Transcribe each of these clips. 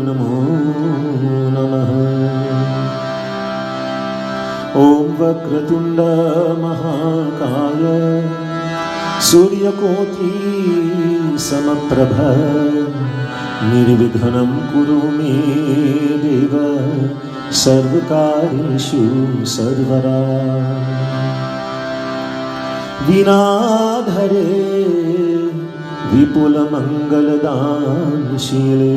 नमो नमः। ॐ वक्रतुण्ड महाकाय सूर्यकोटि समप्रभ निर्विघ्नं कुरु मे देव सर्वकार्येषु सर्वदा। विनाधरे विपुलमङ्गलदानशीले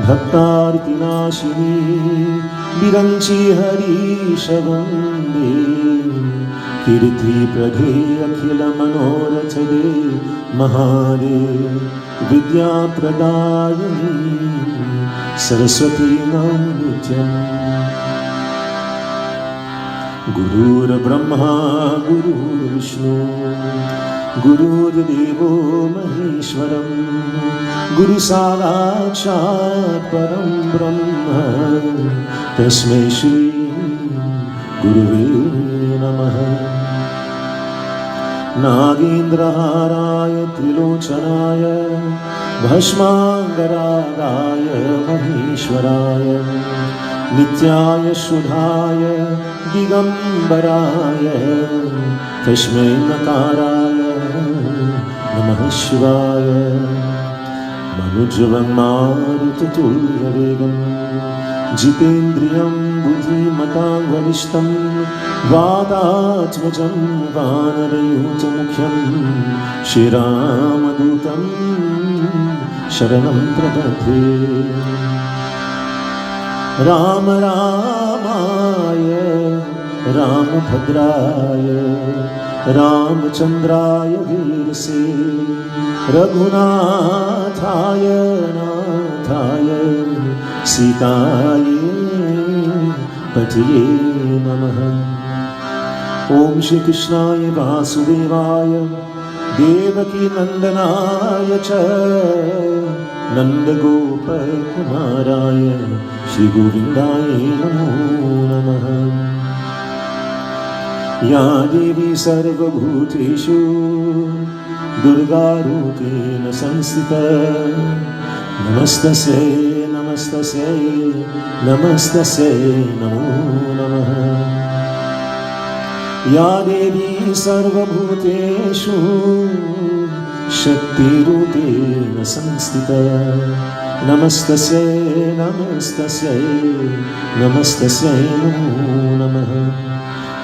भक्तार्तिनाशिनी विरञ्चि हरीशवन्दे कीर्तिप्रदे अखिलमनोरथदे महादेव विद्याप्रदायिनी सरस्वती नमोऽस्तुते। गुरुर्ब्रह्मा गुरुर्विष्णु गुरुर्देवो महेश्वरं गुरुसाक्षात् परं ब्रह्म तस्मै श्री गुरुवे नमः। नागेन्द्रहाराय त्रिलोचनाय भस्माङ्गरागाय महेश्वराय नित्याय शुद्धाय दिगंबराय तस्मै नकाराय नमः शिवाय। मनुजवन्मारुततुल्यवेगं जितेन्द्रियं बुद्धिमतां वरिष्ठं वातात्मजं वानरयूथमुख्यं श्रीरामदूतं शरणं प्रपद्ये। राम रामाय रामभद्राय रामचन्द्राय वीरसे रघुनाथाय नाथाय सीताये पतये नमः। ॐ श्रीकृष्णाय वासुदेवाय देवकी नंदनाय च नन्दगोपकुमाराय श्रीगोविन्दाय नमो नमः। या देवी सर्वभूतेषु दुर्गारूपेण संस्थिता नमस्तस्यै नमस्तस्यै नमस्तस्यै नमो नमः। या देवी सर्वभूतेषु शक्तिरूपेण संस्थिता नमस्तस्यै नमस्तस्यै नमस्तस्यै नमो नमः।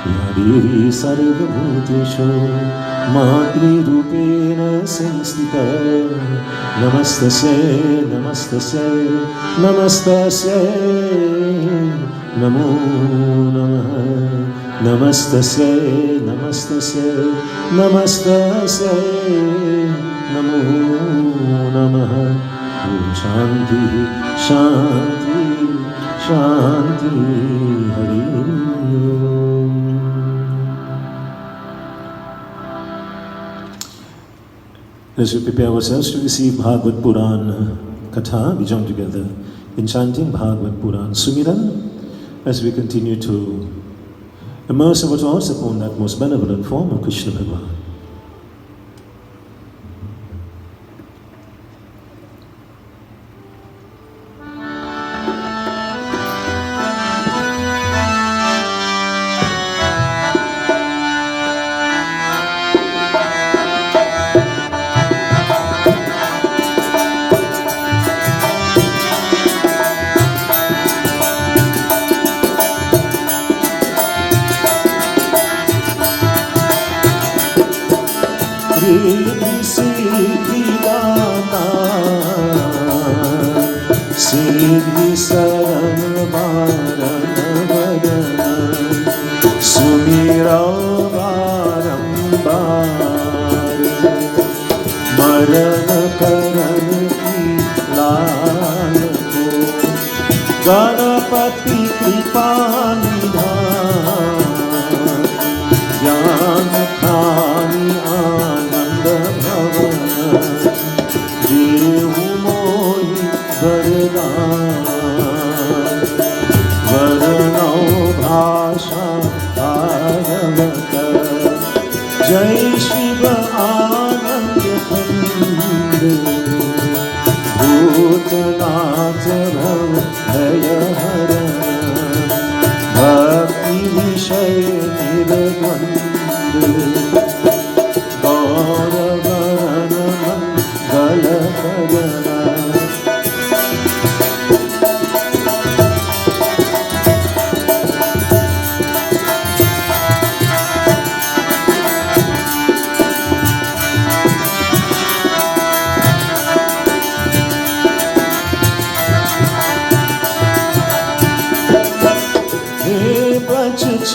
या देवी सर्वभूतेषु मातृरूपेण संस्थिता नमस्तस्यै नमस्तस्यै नमस्तस्यै नमो नमः। नमस्तस्यै नमस्तस्यै नमस्तस्यै नमो नमः। शांति शांति शांति हरि ओम। As we prepare ourselves to receive Bhagwat Puran Katha, we join together in chanting Bhagwat Puran Sumiran as we continue to immerse our thoughts upon that most benevolent form of Krishna Bhagavan. सिद्धि शरण बारन सुमिरा बारंबार मरण करण की लाल को गणपति कृपा निधान ज्ञान खानी आनंद भवन देव मोहि वरनौ भाषा भागवत जय शिव आनंद Bhootnath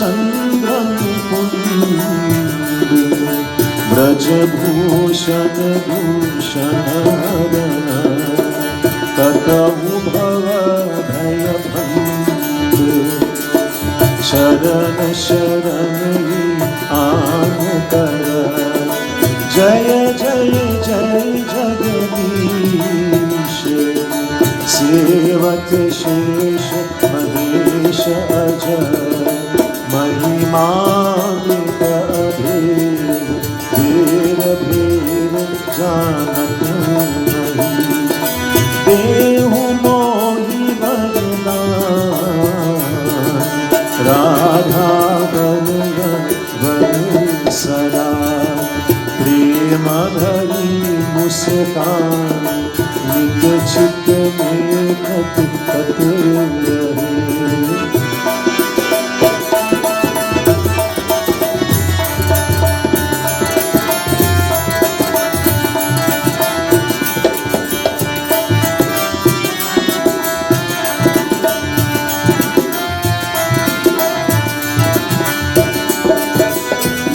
Chandram Pundit Brajabhushan Bhushanarana Tatahu Bhavadhaya Bhante Sharana Sharana Ankara Jaya Jaya Jaya Jagadish Sevat Shesha Mahesha Aja Mahima Vita Adhir Bhera Bhera Janat Nahi Dehu Mohi Vardan Radha Vardan Sada Prema Dhari Muskan Nik Chit Mein Khat Khat Rahe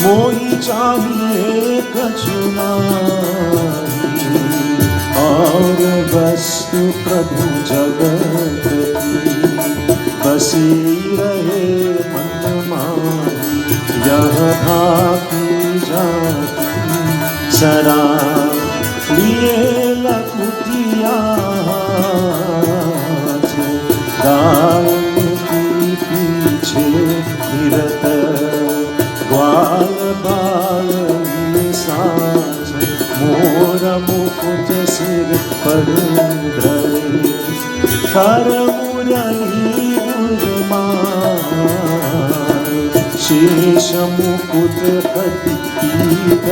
मोही चाहिए कछु नाही और वस्तु प्रभु जगत की बसी रहे मन माही यह भाकी जाती सदा लिए लकुटिया गायन की पीछे निरत ग्वाल बाल साज मोर मुकुट सिर पर धरे कर मुरली उर्मार शेष मुकुट कति पीत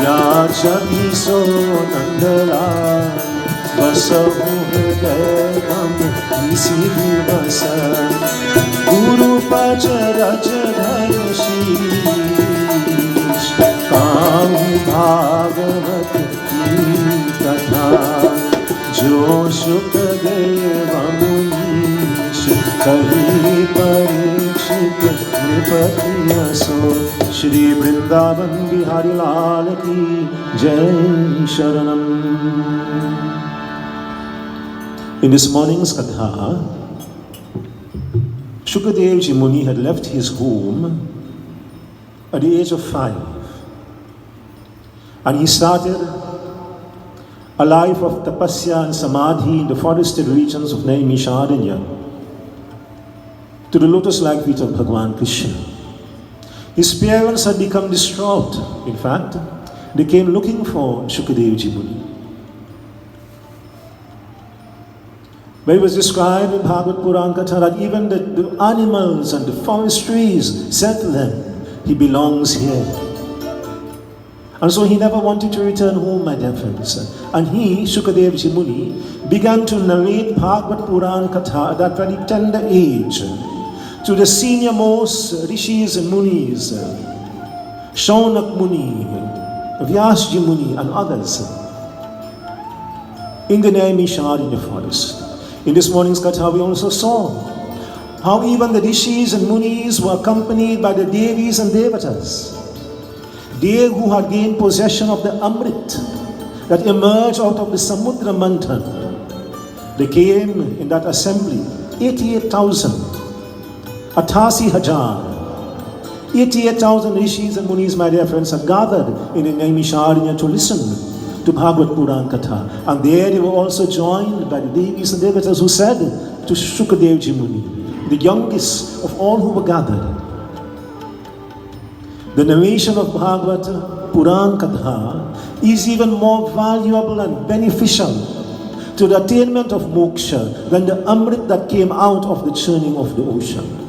या छवि सो नंदलाल बसहु हृदय गम इसी दिवस गुरु पच रच धर शीश काहू भागवत की कथा जो शुकदेव मुनीश कही परीक्षित नृपति असो श्री वृंदावन बिहारी लाल की जय शरणम. In this morning's katha, Shukadev Ji Muni had left his home at the age of 5 and he started a life of tapasya and samadhi in the forested regions of Naimisharanya to the lotus-like feet of Bhagwan Krishna. His parents had become distraught. In fact, they came looking for Shukadev Ji Muni. But it was described in Bhagwat Puran Katha that even the animals and the forest trees said to them, he belongs here. And so he never wanted to return home, my dear friends. And he, Shukadev Ji Muni, began to narrate Bhagwat Puran Katha at that very tender age to the senior most rishis and munis, Shaunak Muni, Vyasji Muni and others in the Naimisharanya forest. In this morning's katha, we also saw how even the rishis and munis were accompanied by the devis and devatas. They who had gained possession of the amrit that emerged out of the Samudra Manthan. They came in that assembly, 88,000, 88,000 rishis and munis, my dear friends, had gathered in the Naimisharanya to listen to Bhagwat Puran Katha. And there they were also joined by the Devis and Devatas who said to Shukadev Ji Muni, the youngest of all who were gathered, the narration of Bhagwat Puran Katha is even more valuable and beneficial to the attainment of moksha than the amrit that came out of the churning of the ocean.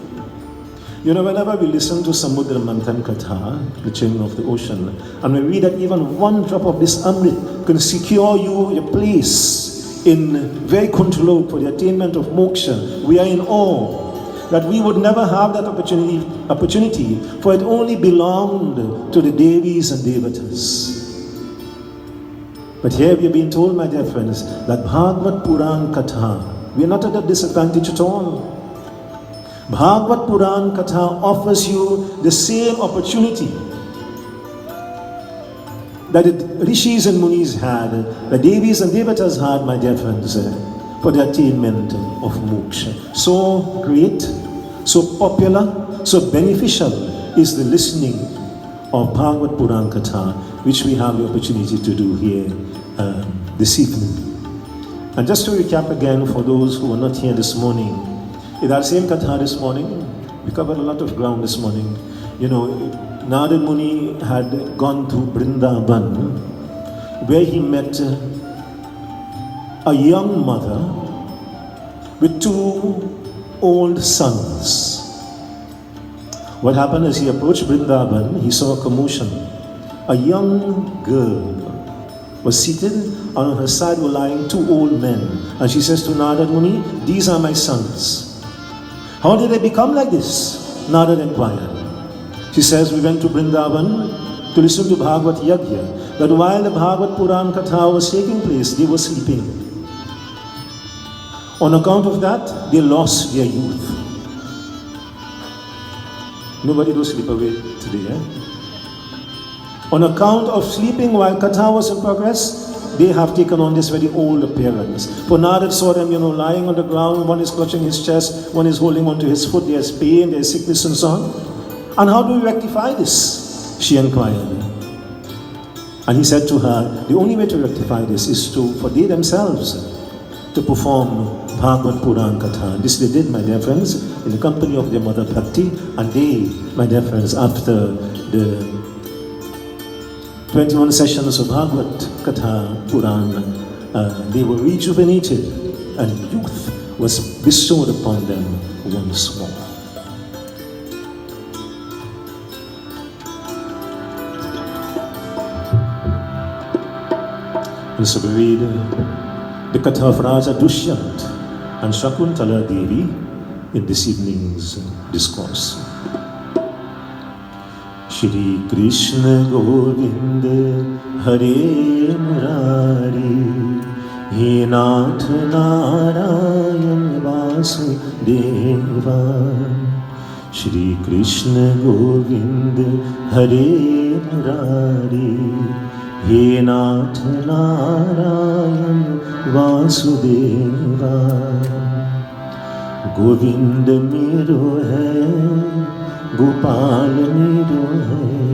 You know, whenever we listen to Samudra Manthan Katha, the churning of the ocean, and we read that even one drop of this amrit can secure you a place in Vaikuntha for the attainment of moksha, we are in awe that we would never have that opportunity, for it only belonged to the Devis and Devatas. But here we are being told, my dear friends, that Bhagwat Puran Katha, we are not at a disadvantage at all. Bhagwat Puran Katha offers you the same opportunity that the Rishis and Munis had, the Devis and Devatas had, my dear friends, for the attainment of moksha. So great, so popular, so beneficial is the listening of Bhagwat Puran Katha, which we have the opportunity to do here this evening. And just to recap again for those who were not here this morning, in that same Katha this morning, we covered a lot of ground this morning. You know, Narad Muni had gone to Vrindavan, where he met a young mother with two old sons. What happened as he approached Vrindavan, he saw a commotion. A young girl was seated, and on her side were lying two old men. And she says to Narad Muni, "These are my sons." "How did they become like this?" Narad inquired. She says, "We went to Vrindavan to listen to Bhagwat Yajna, but while the Bhagwat Puran Katha was taking place, they were sleeping. On account of that, they lost their youth." Nobody does sleep away today, eh? On account of sleeping while Katha was in progress, they have taken on this very old appearance. For Narad saw them, lying on the ground, one is clutching his chest, one is holding onto his foot, there's pain, there's sickness and so on. "And how do we rectify this?" she inquired. And he said to her, the only way to rectify this is for they themselves to perform Bhagwat Puran Katha. This they did, my dear friends, in the company of their mother Bhakti, and they, my dear friends, after the 21 sessions of Bhagwat Katha Puran, they were rejuvenated and youth was bestowed upon them once more. And so we read the Katha of Raja Dushyant and Shakuntala Devi in this evening's discourse. Shri Krishna Govind Hare Murari He Nath Narayan Vasudeva Shri Krishna Govind Hare Murari He Nath Narayan Vasudeva Govind Mero hai Gopal Mero hai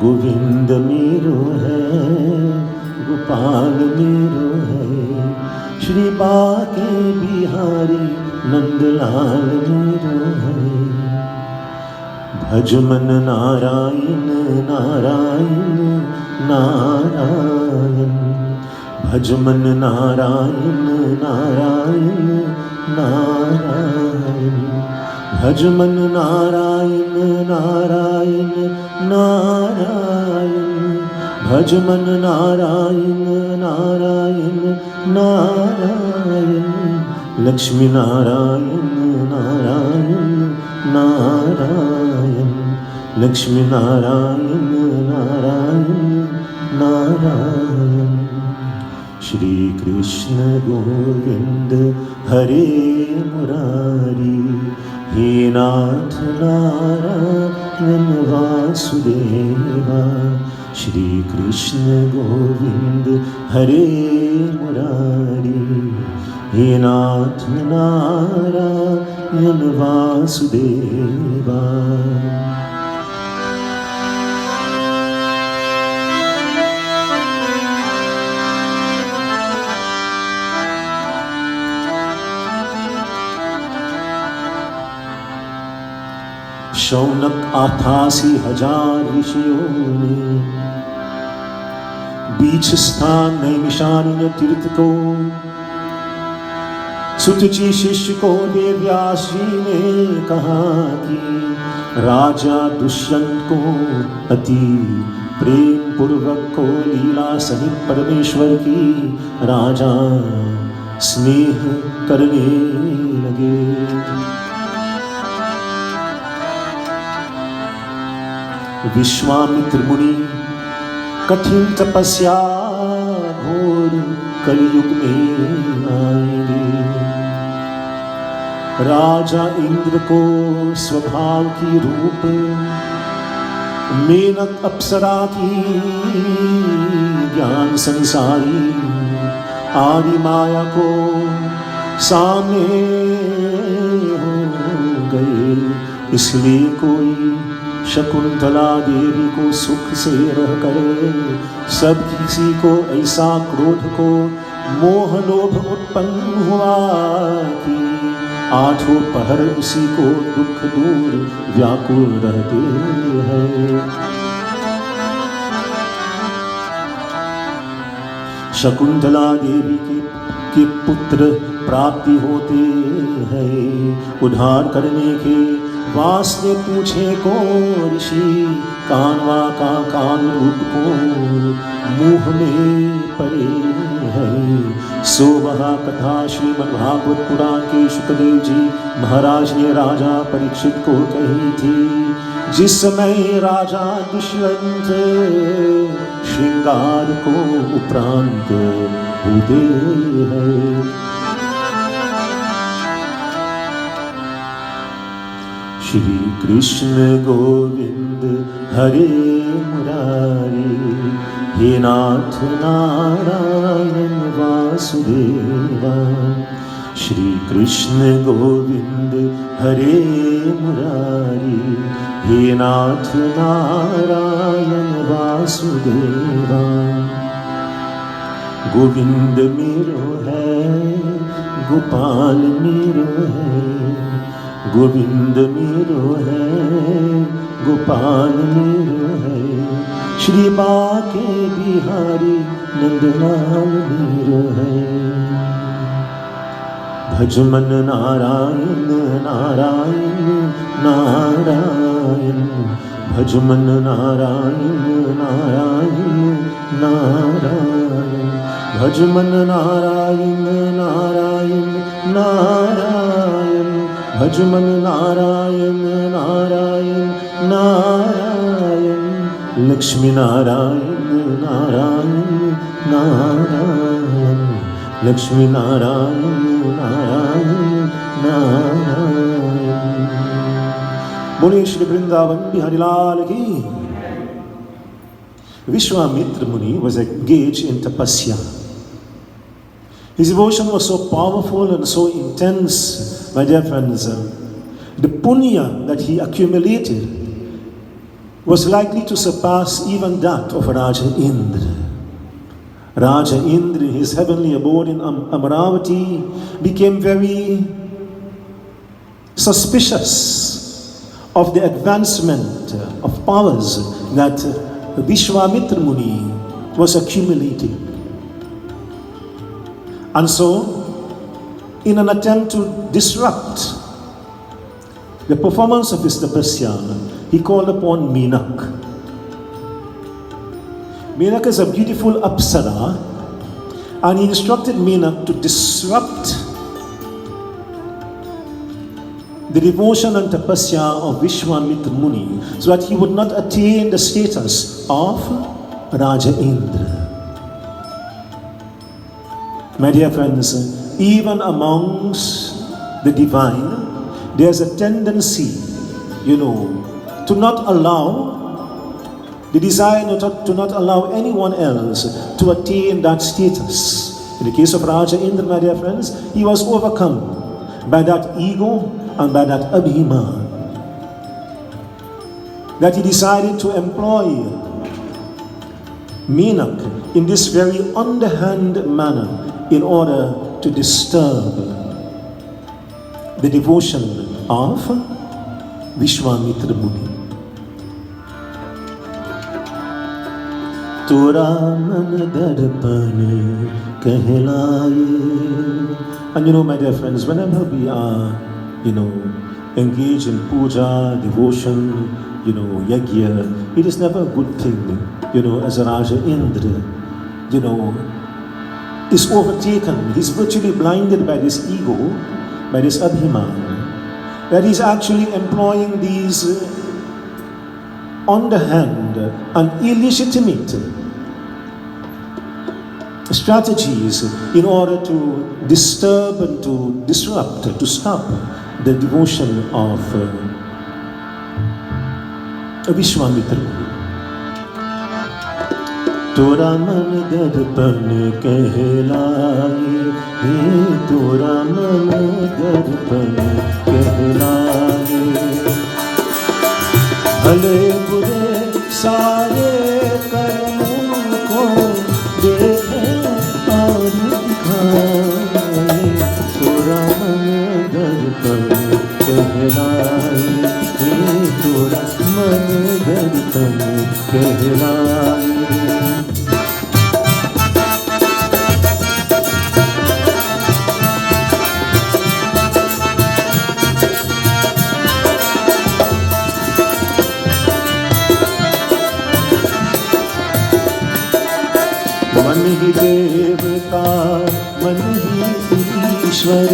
Govind Mero hai Gopal Mero hai Shri Bake Bihari Nandlal Mero hai Bhajman Narayan Narayan Narayan Bhajman Narayan Narayan Narayan Bhajman Narayan Narayan Narayan Bhajman Narayan Narayan Narayan Lakshmi Narayan Narayan Narayan Lakshmi Narayan Narayan Narayan Shri Krishna Govind Hare Murari He Nath Narayan Vasudeva Shri Krishna Govind Hare Murari He Nath Narayan Vasudeva Shaunak 88,000 ऋषियों ने बीच स्थान नैमिषारण्य तीर्थ को सुतजी शिष्य को वेद व्यास जी ने कहा कि राजा दुष्यंत को अति प्रेम पूर्वक को लीला सहित परमेश्वर की राजा स्नेह करने लगे। विश्वामित्र मुनि कठिन तपस्या घोर कलयुग में आएंगे। राजा इंद्र को स्वभाव की रूप, मेनक अप्सरा की ज्ञान संसारी, आदि माया को सामने हो गए। इसलिए कोई शकुंतला देवी को सुख से रह करे, सब किसी को ऐसा क्रोध को मोह लोभ उत्पन्न हुआ कि आठों पहर उसी को दुख दूर व्याकुल रहते हैं। शकुंतला देवी के पुत्र प्राप्ति होते हैं, उद्धार करने के वास्ते पूछे को ऋषि, कानवा का कान रूप को मुंह में पड़े है। सो वह कथा श्रीमद् भागवत पुराण के शुकदेव जी महाराज ने राजा परीक्षित को कही थी, जिस समय राजा दुष्यंत श्रृंगार को उपरांत होते हैं। श्री कृष्ण गोविंद हरे मुरारी, हे नाथ नारायण वासुदेवा। श्री कृष्ण गोविंद हरे मुरारी, हे नाथ नारायण वासुदेवा। गोविंद मेरो है, गोपाल मेरो है, गोविंद मेरो है, गोपाल मेरो है। श्री बाके बिहारी नंदलाल मेरो है। भजमन नारायण नारायण नारायण, भजमन नारायण नारायण नारायण, भजमन नारायण नारायण नारायण, भजमन नारायण नारायण नारायण। लक्ष्मी नारायण नारायण नारायण, लक्ष्मी नारायण नारायण नारायण। बोले श्री वृंदावन बिहारी लाल की। Vishwamitra Muni was engaged in tapasya. His devotion was so powerful and so intense, my dear friends. The punya that he accumulated was likely to surpass even that of Raja Indra. Raja Indra, his heavenly abode in Amaravati, became very suspicious of the advancement of powers that Vishwamitra Muni was accumulating. And so, in an attempt to disrupt the performance of his tapasya, he called upon Menak. Menak is a beautiful apsara, and he instructed Menak to disrupt the devotion and tapasya of Vishwamitra Muni, so that he would not attain the status of Raja Indra. My dear friends, even amongst the divine, there's a tendency, to not allow the desire to not allow anyone else to attain that status. In the case of Raja Indra, my dear friends, he was overcome by that ego and by that abhiman, that he decided to employ Menak in this very underhand manner in order to disturb the devotion of Vishwamitra Muni. Tora man darpan kehlaye. And my dear friends, whenever we are, engaged in puja, devotion, yajna, it is never a good thing, as a Raja Indra, is overtaken. He's virtually blinded by this ego, by this abhiman, that he's actually employing these underhand and illegitimate strategies in order to disturb and to disrupt, to stop the devotion of Vishwamitra. तोरा मन दर्पण कहलाए, तोरा मन दर्पण कहलाए। भले बुरे सारे कर्मों को देखे और दिखाए, तोरा मन दर्पण कहलाए, तोरा मन दर्पण कहलाए। मन ही देवता मन ही ईश्वर,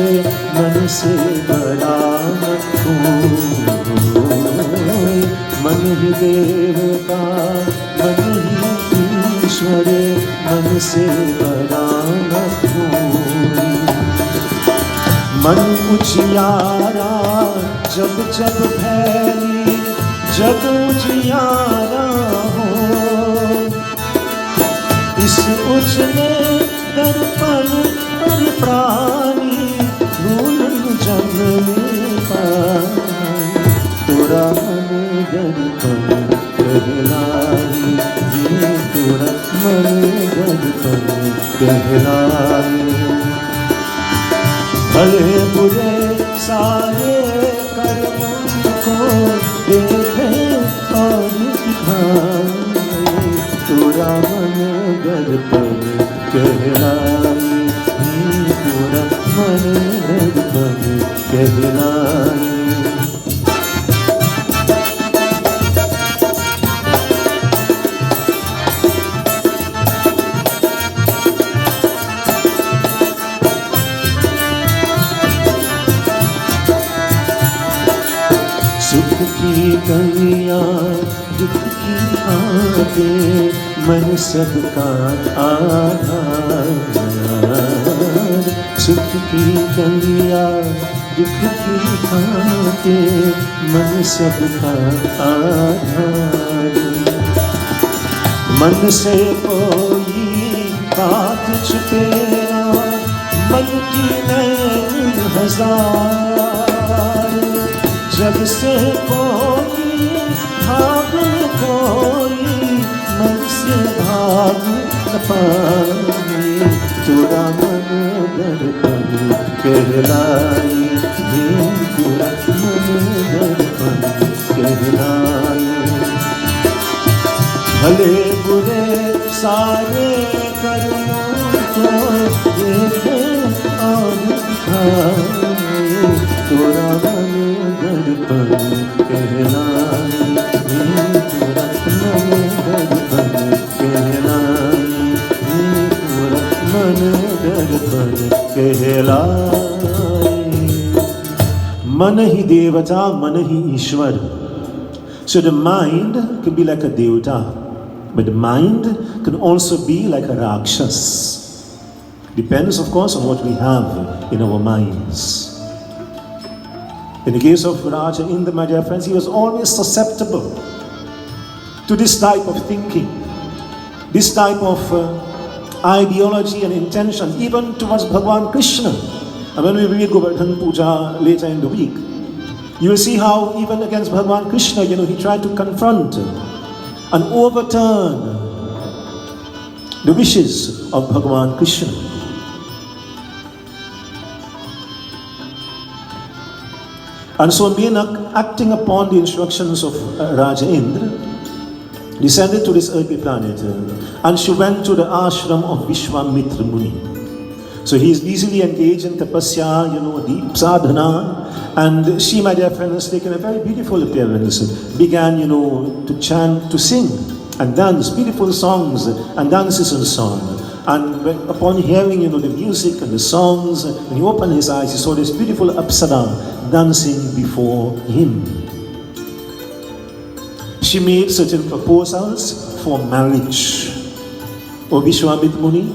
मन से बड़ा न कोई। मन ही देवता मन ही ईश्वर, मन से बड़ा न कोई। मन उजियारा जब जब फैली, जग उजियारा हो। इस उजले दर्पण पर प्राणी भूल जन्म पाए, तोरा मन दर्पण कहलाए, तोरा मन दर्पण कहलाए। भले बुरे सारे कर्मों को देखे और दिखाए, तोरा मन दर्पण कहलाए, तोरा मन दर्पण कहलाए। सुख की कमियां दुख की आदतें, मन सबका आधार। सुख की कमियां दुख की आदतें, मन सबका आधार। मन से कोई बात छुपे ना, मन की नैन हजार। जब से कोई भाग कोई, मन से भाग न पाए, तोरा मन दर्पण कहलाए, तोरा मन दर्पण कहलाए। भले बुरे सारे कर्मों को देखे और दिखाए, तोरा मन दर्पण कहलाए, तोरा मन दर्पण कहलाए, तोरा मन दर्पण कहलाए। मन ही देवता मन ही ईश्वर. So the mind can be like a devata, but the mind can also be like a rakshas. Depends, of course, on what we have in our minds. In the case of Rajendra, my dear friends, he was always susceptible to this type of thinking, this type of ideology and intention, even towards Bhagwan Krishna. And when we read Govardhan Puja later in the week, you will see how even against Bhagwan Krishna, he tried to confront and overturn the wishes of Bhagwan Krishna. And so Menak, acting upon the instructions of Rajendra, descended to this earthly planet and she went to the ashram of Vishwamitra Muni. So he is busily engaged in tapasya, deep sadhana, and she, my dear friends, taken a very beautiful appearance, began, to chant, to sing, and dance beautiful songs and dances and so on. And upon hearing, the music and the songs, when he opened his eyes, he saw this beautiful apsara dancing before him. She made certain proposals for marriage. O Vishwamitra Muni,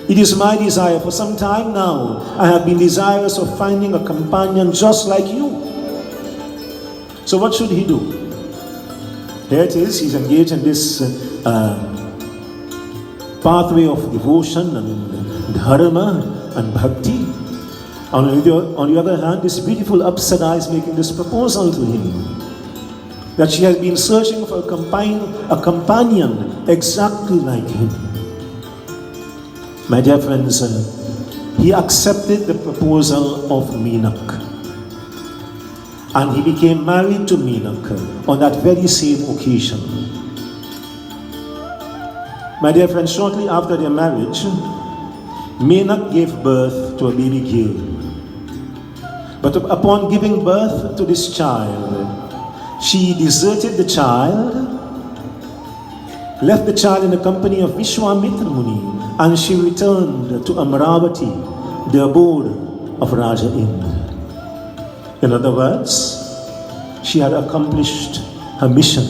It is my desire. For some time now, I have been desirous of finding a companion just like you. So what should he do? Here it is, he's engaged in this pathway of devotion and dharma and bhakti. On the other hand, this beautiful Apsara is making this proposal to him, that she has been searching for a companion exactly like him. My dear friends, he accepted the proposal of Menak, and he became married to Menak on that very same occasion. My dear friends, shortly after their marriage, Menak gave birth to a baby girl. But upon giving birth to this child, she deserted the child, left the child in the company of Vishwamitra Muni, and she returned to Amravati, the abode of Raja Indra. In other words, she had accomplished her mission,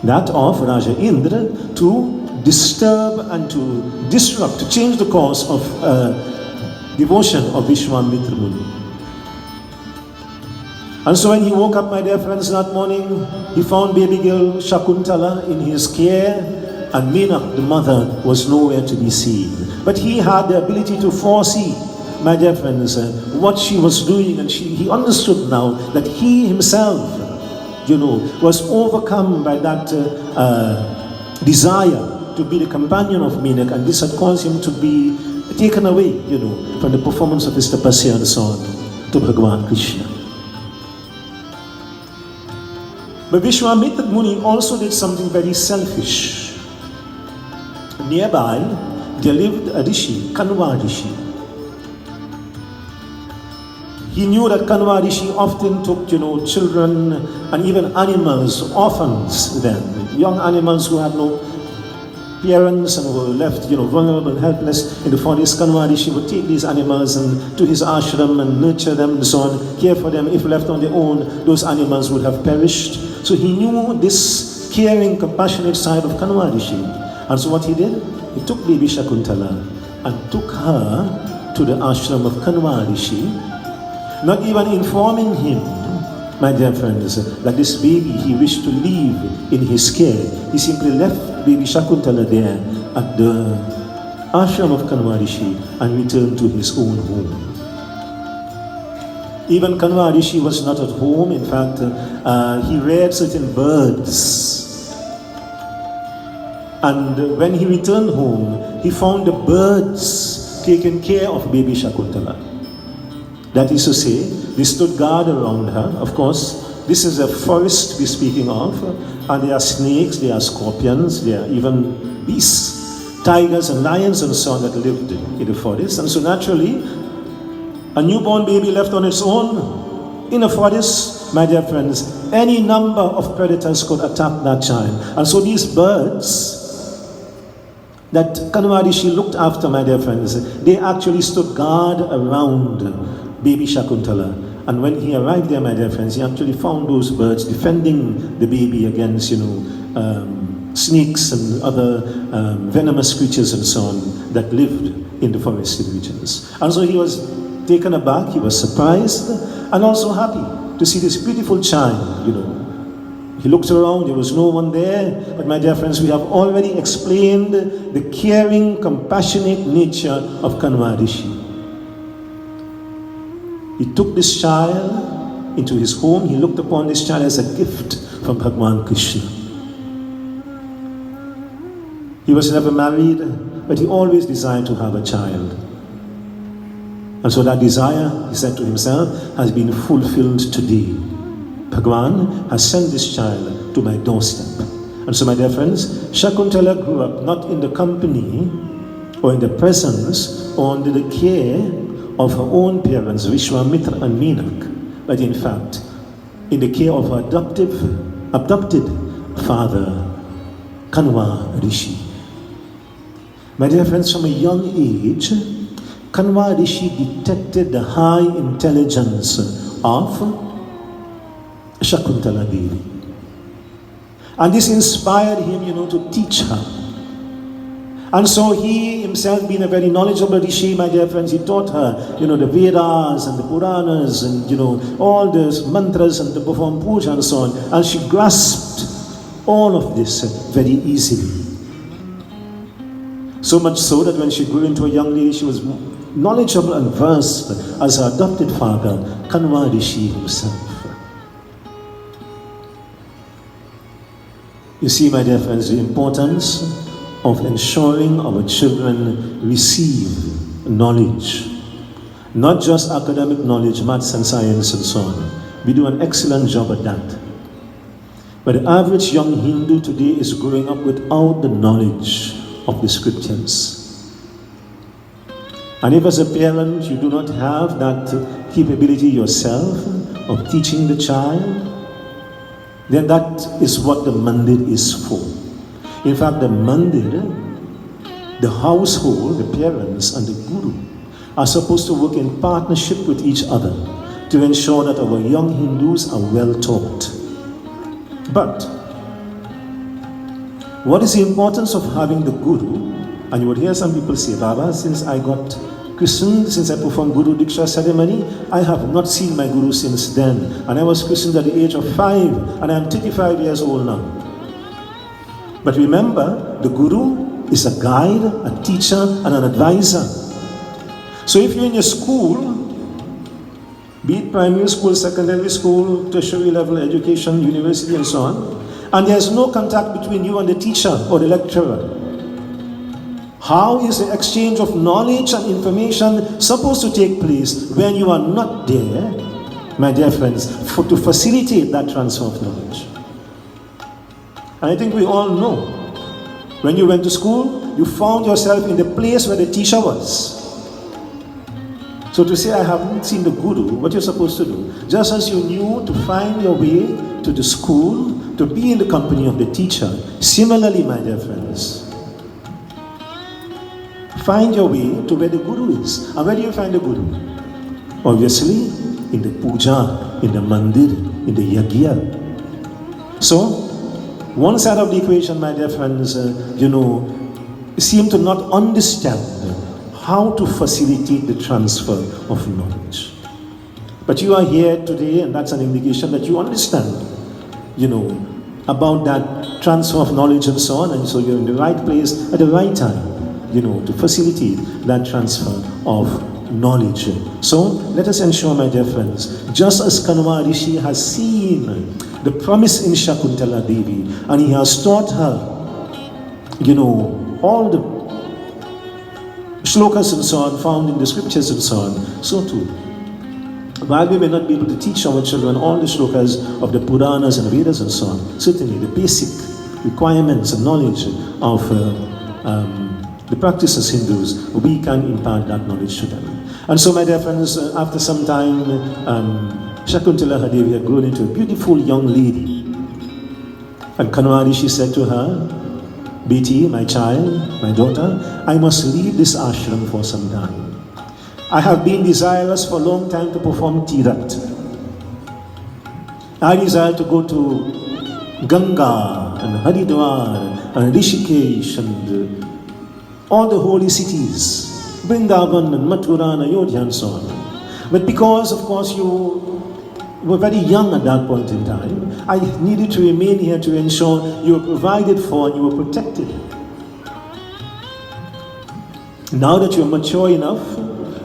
that of Raja Indra, to disturb and to disrupt, to change the course of devotion of Vishwamitra Muni. And so when he woke up, my dear friends, that morning, he found baby girl Shakuntala in his care, and Menak, the mother, was nowhere to be seen. But he had the ability to foresee, my dear friends, what she was doing, and he understood now that he himself, was overcome by that desire to be the companion of Menak, and this had caused him to be taken away, from the performance of his tapasya and so on, to Bhagwan Krishna. But Vishwamitra Muni also did something very selfish. Nearby, there lived a rishi, Kanva Rishi. He knew that Kanva Rishi often took, children and even animals, orphans then, young animals who had no parents and were left, vulnerable and helpless in the forest. Kanva Rishi would take these animals and to his ashram and nurture them and so on, care for them. If left on their own, those animals would have perished. So he knew this caring, compassionate side of Kanva Rishi. And so what he did? He took baby Shakuntala and took her to the ashram of Kanva Rishi, not even informing him, my dear friends, that this baby he wished to leave in his care. He simply left baby Shakuntala there at the ashram of Kanva Rishi and returned to his own home. Even Kanva Rishi was not at home. In fact, he reared certain birds. And when he returned home, he found the birds taking care of baby Shakuntala. That is to say, they stood guard around her. Of course, this is a forest we're speaking of, and there are snakes, there are scorpions, there are even beasts, tigers and lions and so on that lived in the forest. And so naturally, a newborn baby left on its own in a forest, my dear friends, any number of predators could attack that child. And so these birds that Kanva Rishi looked after, my dear friends, they actually stood guard around baby Shakuntala. And when he arrived there, my dear friends, he actually found those birds defending the baby against, snakes and other venomous creatures and so on that lived in the forested regions. And so he was taken aback, he was surprised, and also happy to see this beautiful child, He looked around, there was no one there, but my dear friends, we have already explained the caring, compassionate nature of Kanva Rishi. He took this child into his home, he looked upon this child as a gift from Bhagwan Krishna. He was never married, but he always desired to have a child. And so that desire, he said to himself, has been fulfilled today. Bhagwan has sent this child to my doorstep. And so, my dear friends, Shakuntala grew up not in the company or in the presence or under the care of her own parents, Vishwamitra and Menak, but in fact, in the care of her adopted father, Kanva Rishi. My dear friends, from a young age, Kanva Rishi detected the high intelligence of Shakuntala Devi. And this inspired him, to teach her. And so he himself, being a very knowledgeable rishi, my dear friends, he taught her, the Vedas and the Puranas and, all the mantras and to perform puja and so on. And she grasped all of this very easily. So much so that when she grew into a young lady, she was knowledgeable and versed as her adopted father, Kanwa Rishi himself. You see, my dear friends, the importance of ensuring our children receive knowledge. Not just academic knowledge, maths and science and so on. We do an excellent job at that. But the average young Hindu today is growing up without the knowledge of the scriptures. And if as a parent you do not have that capability yourself of teaching the child, then that is what the mandir is for. In fact, the mandir, the household, the parents and the guru are supposed to work in partnership with each other to ensure that our young Hindus are well taught. But what is the importance of having the guru? And you would hear some people say, Baba, since I got christened, since I performed Guru Diksha ceremony, I have not seen my guru since then. And I was christened at the age of 5, and I am 35 years old now. But remember, the guru is a guide, a teacher, and an advisor. So if you're in your school, be it primary school, secondary school, tertiary level education, university, and so on, and there's no contact between you and the teacher or the lecturer, how is the exchange of knowledge and information supposed to take place when you are not there, my dear friends, to facilitate that transfer of knowledge? And I think we all know, when you went to school, you found yourself in the place where the teacher was. So to say, I haven't seen the guru, what you're supposed to do, just as you knew to find your way to the school, to be in the company of the teacher, similarly, my dear friends, find your way to where the guru is. And where do you find the guru? Obviously, in the puja, in the mandir, in the yagya. So, one side of the equation, my dear friends, seem to not understand how to facilitate the transfer of knowledge. But you are here today, and that's an indication that you understand, about that transfer of knowledge and so on, and so you're in the right place at the right time, to facilitate that transfer of knowledge. So, let us ensure, my dear friends, just as Kanwa Rishi has seen the promise in Shakuntala Devi, and he has taught her, all the shlokas and so on found in the scriptures and so on, so too, while we may not be able to teach our children all the shlokas of the Puranas and Vedas and so on, certainly the basic requirements and knowledge of the practice as Hindus, we can impart that knowledge to them. And so, my dear friends, after some time, Shakuntala Devi had grown into a beautiful young lady. And Kanwa Rishi said to her, Beti, my child, my daughter, I must leave this ashram for some time. I have been desirous for a long time to perform Tirat. I desire to go to Ganga and Haridwar and Rishikesh and all the holy cities, Vrindavan and Mathura and Ayodhya and so on. But because, of course, you were very young at that point in time, I needed to remain here to ensure you were provided for and you were protected. Now that you're mature enough,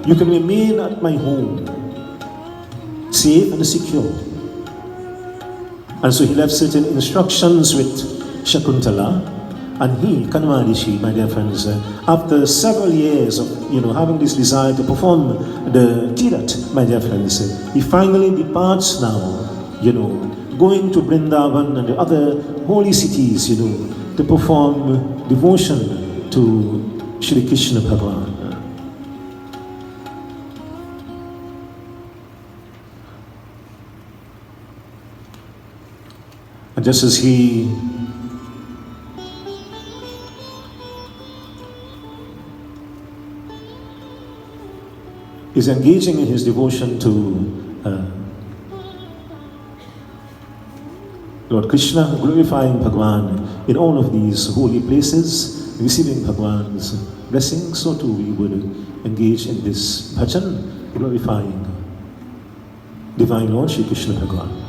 you can remain at my home, safe and secure. And so he left certain instructions with Shakuntala, and he, Kanwa Rishi, my dear friends, after several years of having this desire to perform the Tirat, my dear friends, he finally departs now, going to Vrindavan and the other holy cities, to perform devotion to Shri Krishna Bhagavan. And just as he is engaging in his devotion to Lord Krishna, glorifying Bhagavan in all of these holy places, receiving Bhagwan's blessing, so too we would engage in this bhajan, glorifying Divine Lord Shri Krishna Bhagwan.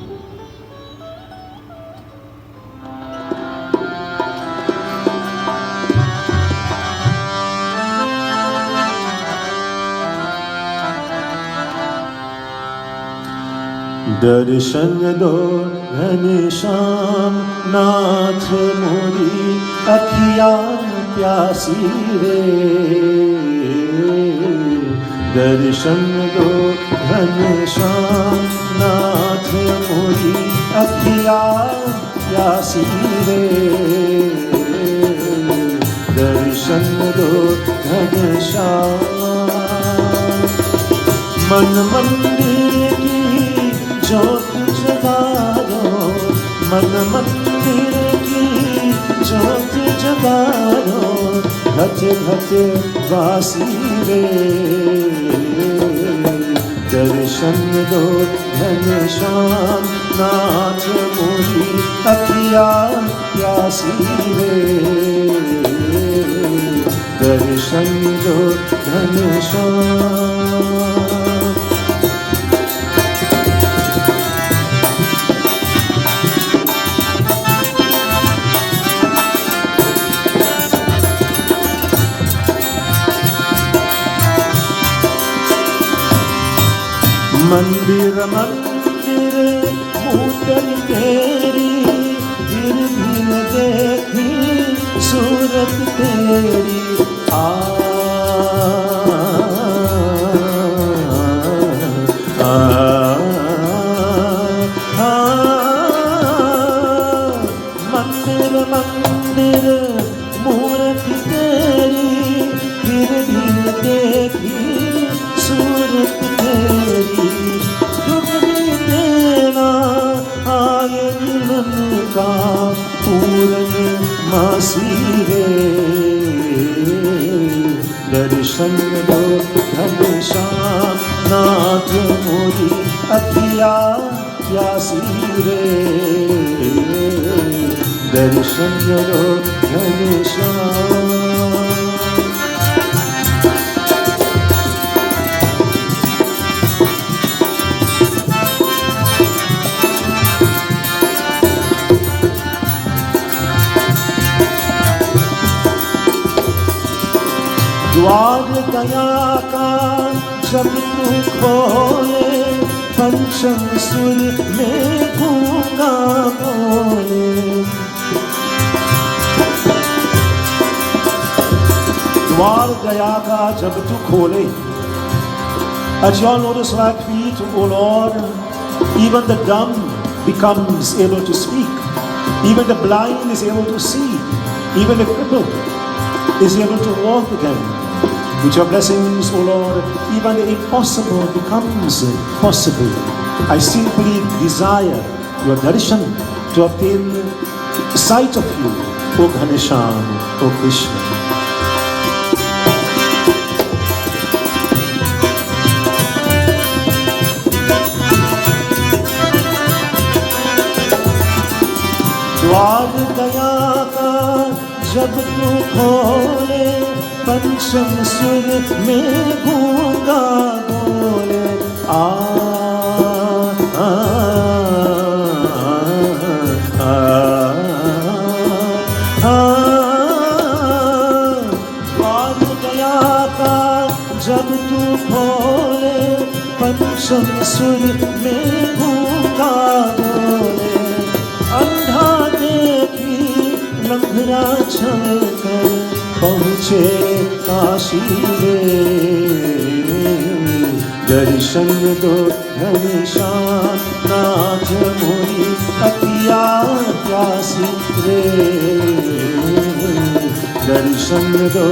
दर्शन दो घनश्याम नाथ मोरी अखिया प्यासी रे दर्शन दो घनश्याम नाथ मोरी अखिया प्यासी रे दर्शन दो घनश्याम मन मंदिर की ज्योत जगारो मन मंदिर की ज्योत जगारो घट घट वासी रे दर्शन दो घनश्याम नाथ मोरी अखिया प्यासी रे दर्शन दो घनश्याम मंदिर मंदिर मूर्ति तेरी फिर भी न देखी सूरत तेरी आ मंदिर मंदिर मूर्ति तेरी फिर भी न देखी सूरत तेरी दुख भी देना आए मन का पूरन मासी रे दर्शन दो घनश्याम नाथ मोरी अखिया प्यासी रे दर्शन दो घनश्याम द्वार दया का जब तू खोले पंचम सुर में गूंगा बोले द्वार दया का जब तू खोले at your lotus like feet, O Lord, even the dumb becomes able to speak, even the blind is able to see, even the crippled is able to walk again. With your blessings, O Lord, even the impossible becomes possible. I simply desire your darshan to obtain sight of you, O Ghaneshan, O Krishna. द्वार दया का जब तू खोले पंचम सुर में गूंगा बोले आ द्वार दया का जब तू खोले पंचम सुर में गूंगा बोले अंधा देखी लंघरा चलकर पहुँचे काशी रे दर्शन दो घनश्याम नाथ मोरी अखिया प्यासी रे दर्शन दो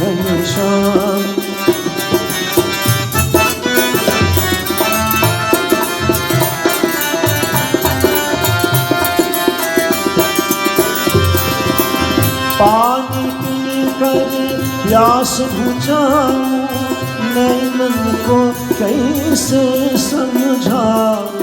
घनश्याम पानी पीकर प्यास बुझाऊं नैनन को कैसे समझाऊं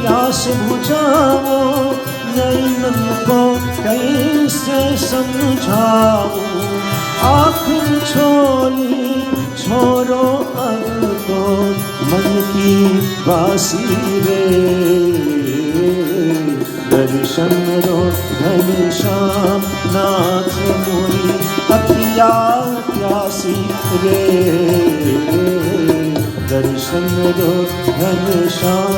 प्यास बुझाओ, नैनन को कैसे समझाओ। आँख छोली छोड़ो अब तो मन की बासी रे, दर्शन दो घनश्याम नाथ मुनि अपिया प्यासी रे, दर्शन दो घनश्याम,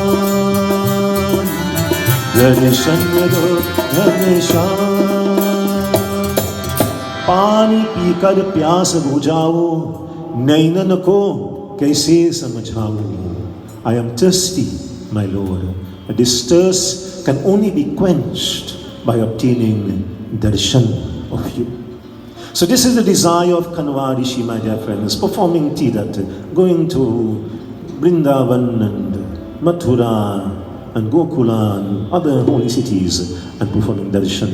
दर्शन दो घनश्याम। पानी पीकर प्यास बुझाओ, नैनन को कैसे समझाओ। I am thirsty, my Lord. This thirst can only be quenched by obtaining darshan of you. So this is the desire of Kanwa Rishi, my dear friends, performing Tirat, going to Vrindavan and Mathura and Gokula and other holy cities and performing darshan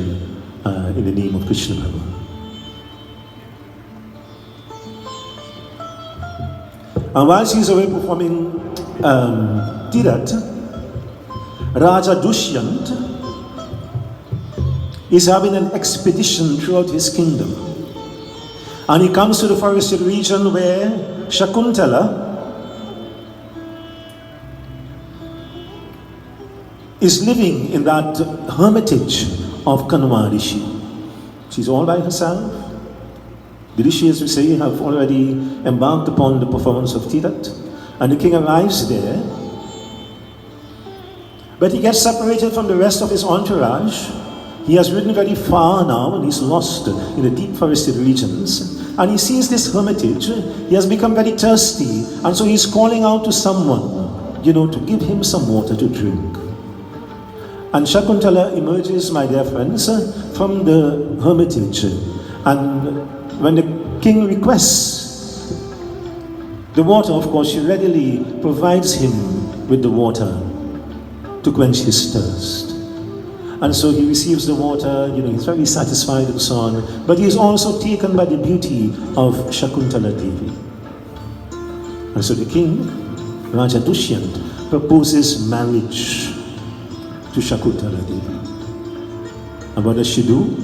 in the name of Krishna Bhagavan. And while she is away performing Tirat, Raja Dushyant is having an expedition throughout his kingdom. And he comes to the forested region where Shakuntala is living in that hermitage of Kanwa Rishi. She's all by herself. The Rishi, as we say, have already embarked upon the performance of Tirat. And the king arrives there. But he gets separated from the rest of his entourage. He has ridden very far now and he's lost in the deep forested regions. And he sees this hermitage. He has become very thirsty. And so he's calling out to someone, to give him some water to drink. And Shakuntala emerges, my dear friends, from the hermitage. And when the king requests the water, of course, she readily provides him with the water to quench his thirst. And so he receives the water, he's very satisfied and so on. But he is also taken by the beauty of Shakuntala Devi. And so the king, Raja Dushyant, proposes marriage to Shakuntala Devi. And what does she do?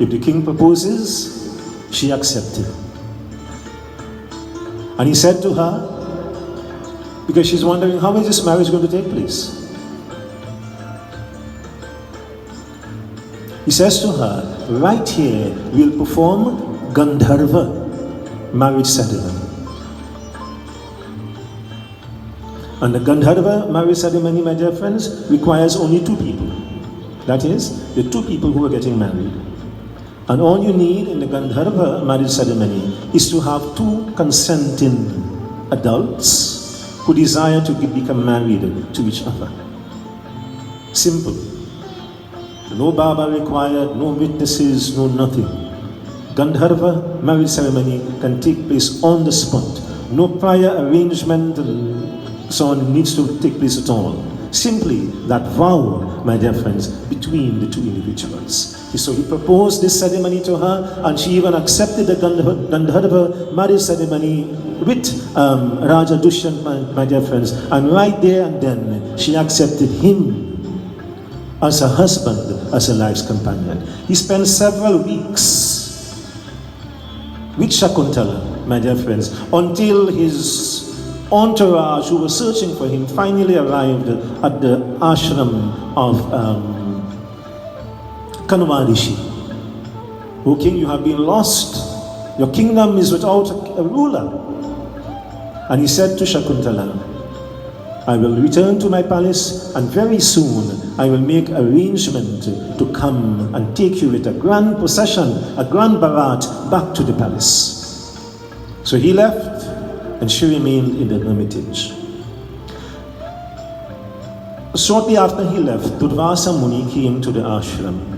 If the king proposes, she accepted. And he said to her, because she's wondering, how is this marriage going to take place? He says to her, right here, we'll perform Gandharva marriage ceremony. And the Gandharva marriage ceremony, my dear friends, requires only two people. That is, the two people who are getting married. And all you need in the Gandharva marriage ceremony is to have two consenting adults who desire to become married to each other. Simple. No Baba required, no witnesses, no nothing. Gandharva marriage ceremony can take place on the spot. No prior arrangement and so on needs to take place at all. Simply that vow, my dear friends, between the two individuals. So he proposed this ceremony to her, and she even accepted the Gandharva marriage ceremony with Raja Dushyant, my dear friends. And right there and then, she accepted him as a husband, as a life's companion. He spent several weeks with Shakuntala, my dear friends, until his entourage who was searching for him finally arrived at the ashram of Kanwa Rishi. O king, you have been lost. Your kingdom is without a ruler. And he said to Shakuntala, I will return to my palace and very soon I will make arrangement to come and take you with a grand procession, a grand barat back to the palace. So he left and she remained in the hermitage. Shortly after he left, Durvasa Muni came to the ashram.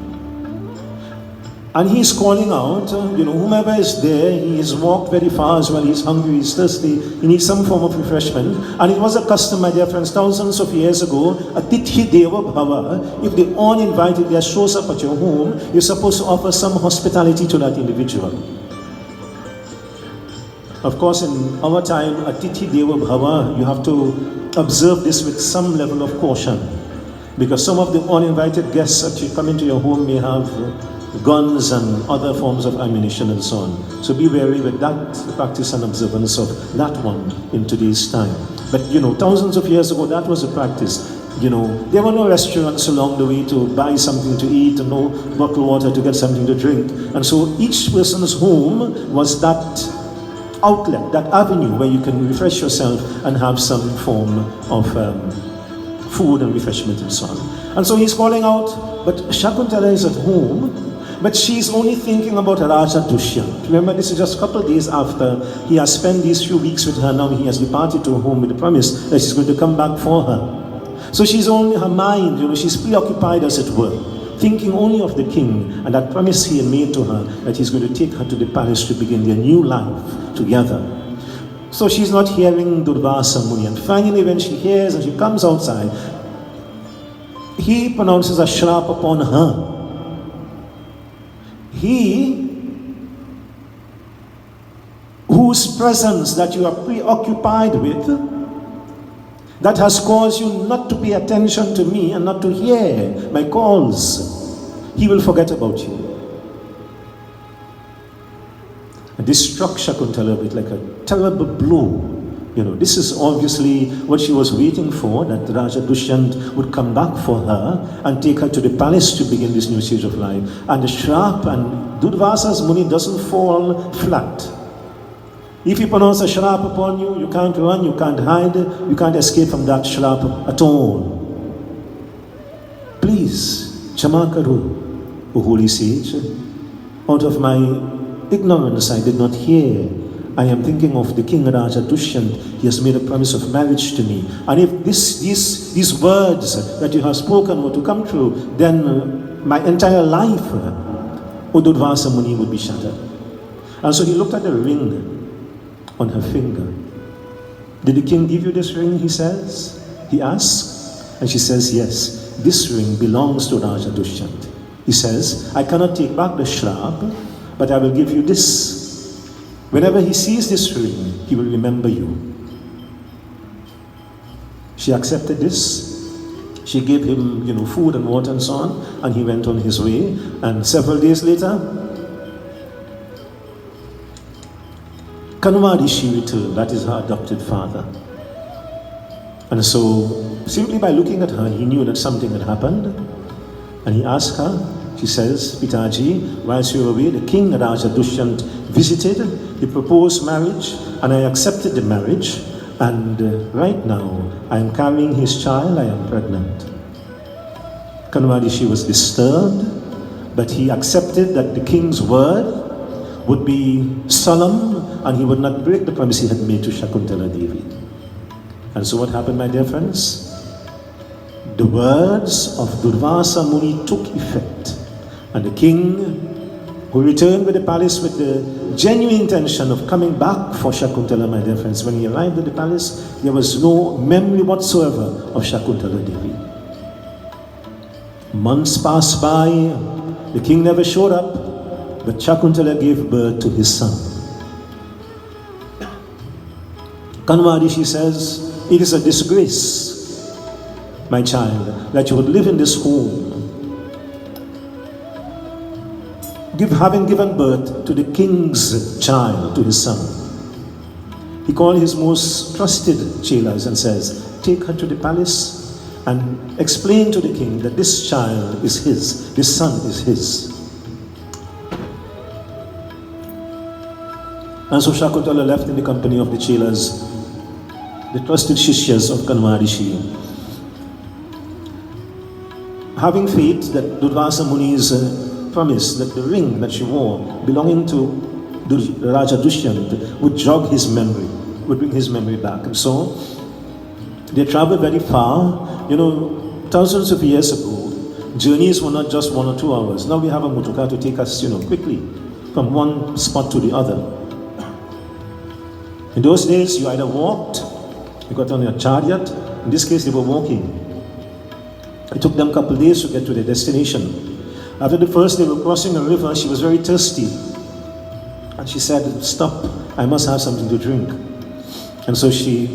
And he's calling out, whomever is there, he has walked very far as well, he's hungry, he's thirsty, he needs some form of refreshment. And it was a custom, my dear friends, thousands of years ago, Atithi Deva Bhava, if the uninvited guest shows up at your home, you're supposed to offer some hospitality to that individual. Of course, in our time, Atithi Deva Bhava, you have to observe this with some level of caution. Because some of the uninvited guests that you come into your home may have guns and other forms of ammunition and so on. So be wary with that practice and observance of that one in today's time. But thousands of years ago, that was a practice. There were no restaurants along the way to buy something to eat and no bottled water to get something to drink. And so each person's home was that outlet, that avenue where you can refresh yourself and have some form of food and refreshment and so on. And so he's calling out, but Shakuntala is at home, but she's only thinking about Raja Dushyant. Remember, this is just a couple of days after he has spent these few weeks with her. Now he has departed to her home with the promise that she's going to come back for her. So she's only, her mind, she's preoccupied as it were, thinking only of the king and that promise he had made to her that he's going to take her to the palace to begin their new life together. So she's not hearing Durvasa Muni. And finally when she hears and she comes outside, he pronounces a shrap upon her. He whose presence that you are preoccupied with, that has caused you not to pay attention to me and not to hear my calls, he will forget about you. And this struck Shakuntala with like a terrible blow. This is obviously what she was waiting for, that Raja Dushyant would come back for her and take her to the palace to begin this new stage of life. And the shrap and Durvasa's Muni doesn't fall flat. If he pronounces a shrap upon you, you can't run, you can't hide, you can't escape from that shrap at all. Please, Chamakaru, O holy sage, out of my ignorance I did not hear. I am thinking of the king Raja Dushyant. He has made a promise of marriage to me. And if these words that you have spoken were to come true, then my entire life, O Durvasa Muni, would be shattered. And so he looked at the ring on her finger. Did the king give you this ring, he says? He asks. And she says, yes, this ring belongs to Raja Dushyant. He says, I cannot take back the shrap, but I will give you this. Whenever he sees this ring, he will remember you. She accepted this. She gave him, food and water and so on, and he went on his way. And several days later, Kanwadishi returned, that is her adopted father. And so, simply by looking at her, he knew that something had happened. And he asked her, she says, Pitaji, whilst you were away, the king Raja Dushyant visited, he proposed marriage, and I accepted the marriage, and right now, I am carrying his child, I am pregnant. Kanwadishi was disturbed, but he accepted that the king's word would be solemn, and he would not break the promise he had made to Shakuntala Devi. And so what happened, my dear friends? The words of Durvasa Muni took effect, and the king, who returned to the palace with the genuine intention of coming back for Shakuntala, my dear friends, when he arrived at the palace, there was no memory whatsoever of Shakuntala Devi. Months passed by, the king never showed up, but Shakuntala gave birth to his son. Kanwadishi says, it is a disgrace, my child, that you would live in this home, having given birth to the king's child, to his son. He called his most trusted chelas and says, take her to the palace and explain to the king that this child is his, this son is his. And so Shakuntala left in the company of the chelas, the trusted shishyas of Kanwadishi, having faith that Durvasa Muni's promise that the ring that she wore belonging to Raja Dushyant would jog his memory, would bring his memory back. And so they traveled very far. Thousands of years ago, journeys were not just 1 or 2 hours. Now we have a motorcar to take us, quickly from one spot to the other. In those days, you either walked, you got on your chariot. In this case, they were walking. It took them a couple of days to get to their destination. After the first day, they were crossing a river. She was very thirsty. And she said, stop I must have something to drink. And so she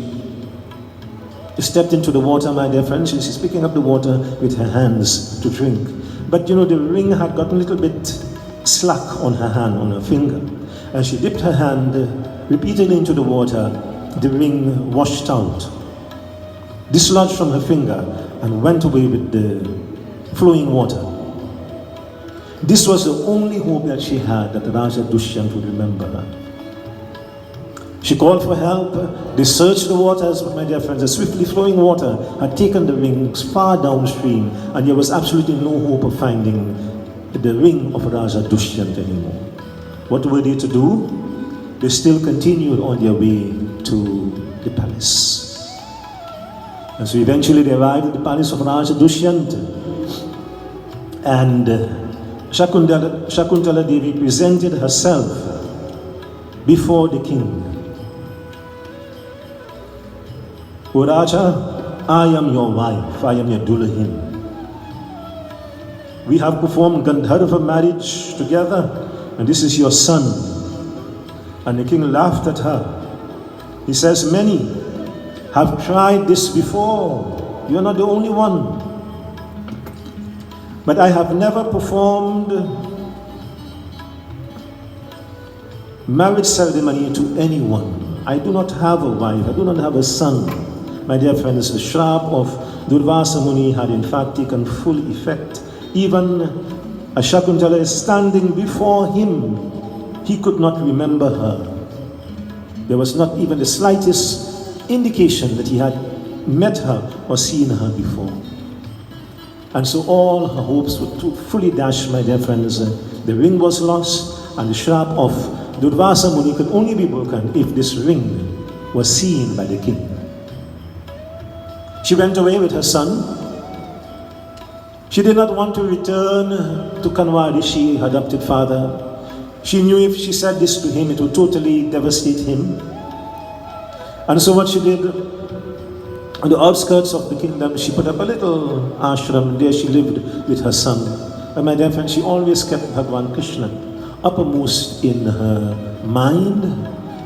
stepped into the water, my dear friends. She's picking up the water with her hands to drink. But the ring had gotten a little bit slack on her hand, on her finger. As she dipped her hand repeatedly into the water, the ring washed out, dislodged from her finger, and went away with the flowing water. This was the only hope that she had, that Raja Dushyant would remember her. She called for help. They searched the waters, but my dear friends, the swiftly flowing water had taken the rings far downstream, and there was absolutely no hope of finding the ring of Raja Dushyant anymore. What were they to do? They still continued on their way to the palace. And so eventually they arrived at the palace of Raja Dushyant, and Shakuntala Devi presented herself before the king. O Raja, I am your wife, I am your Dulahin. We have performed Gandharva marriage together, and this is your son. And the king laughed at her. He says, many have tried this before. You are not the only one. But I have never performed marriage ceremony to anyone. I do not have a wife. I do not have a son. My dear friends, the shrap of Durvasa Muni had in fact taken full effect. Even as Shakuntala is standing before him, he could not remember her. There was not even the slightest indication that he had met her or seen her before. And so all her hopes were fully dashed, my dear friends. The ring was lost, and the shrap of Durvasa Muni could only be broken if this ring was seen by the king. She went away with her son. She did not want to return to Kanwa Rishi, her adopted father. She knew if she said this to him, it would totally devastate him. And so what she did, on the outskirts of the kingdom, she put up a little ashram, and there she lived with her son. And my dear friend, she always kept Bhagwan Krishna uppermost in her mind,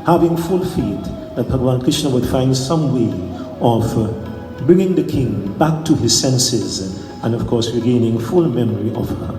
having full faith that Bhagwan Krishna would find some way of bringing the king back to his senses, and of course regaining full memory of her.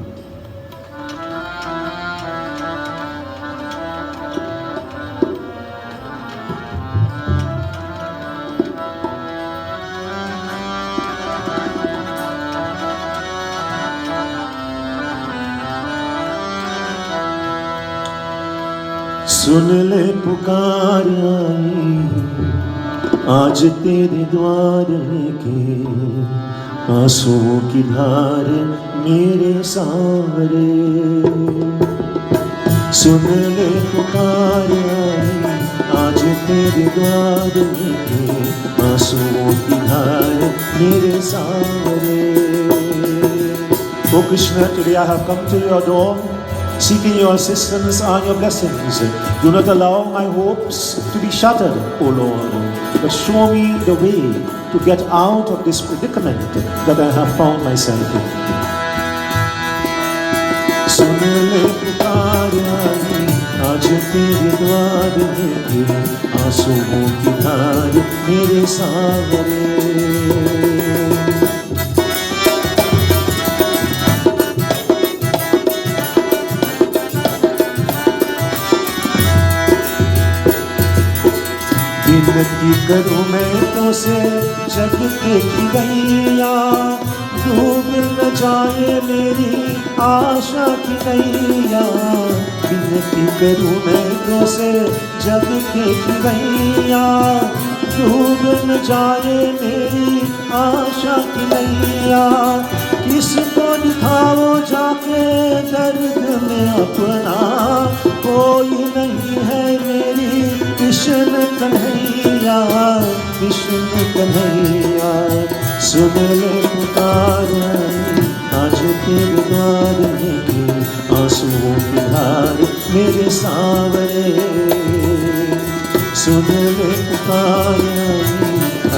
सुन ले पुकार आई आज तेरे द्वार के आंसुओं की धार मेरे सांवरे सुन ले पुकार आई आज तेरे द्वार के आंसुओं की धार मेरे Sanwer O Krishna, today I have come to your door, seeking your assistance and your blessings. Do not allow my hopes to be shattered, O Lord, but show me the way to get out of this predicament that I have found myself in. सुन ले पुकार आई आज तेरे द्वार के आंसुओं की धार मेरे सांवरे विनती करूं मैं तो से जग के खिलैया डूब न जाए मेरी आशा की नैया विनती करूं मैं तो से जग के खिलैया डूब न जाए मेरी आशा की नैया किसको दिखाओ जाके दर्द में अपना कोई नहीं है मेरी कृष्ण कन्हैया कृष्ण कन्हैया सुन ले पुकार आज तेरे द्वार के आंसुओं की धार मेरे सांवरे सुन ले पुकार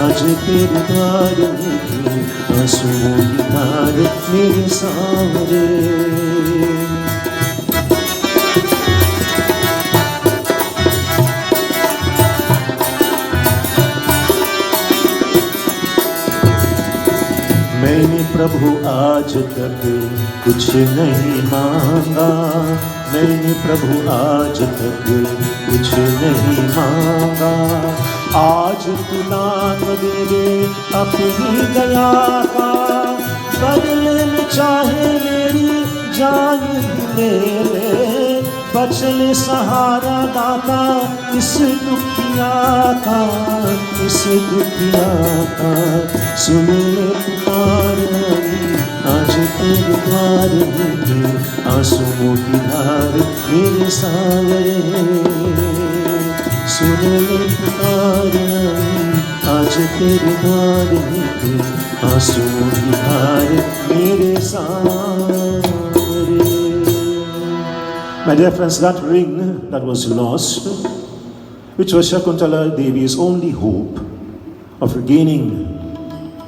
आज तेरे द्वार के आंसुओं की धार मेरे सांवरे मैंने प्रभु आज तक कुछ नहीं मांगा, मैंने प्रभु आज तक कुछ नहीं मांगा। आज तू दान दे दे अपनी दया का, बदले में चाहे मेरी जान ले ले, बचले सहारा दाता इस दुखिया का, इस दुखिया का। सुन ले पुकार आज तेरे द्वार में, आंसुओं की धार मेरे सावरे। सुन ले पुकार आज तेरे द्वार में, आंसुओं की धार मेरे सावरे। My dear friends, that ring that was lost, which was Shakuntala Devi's only hope of regaining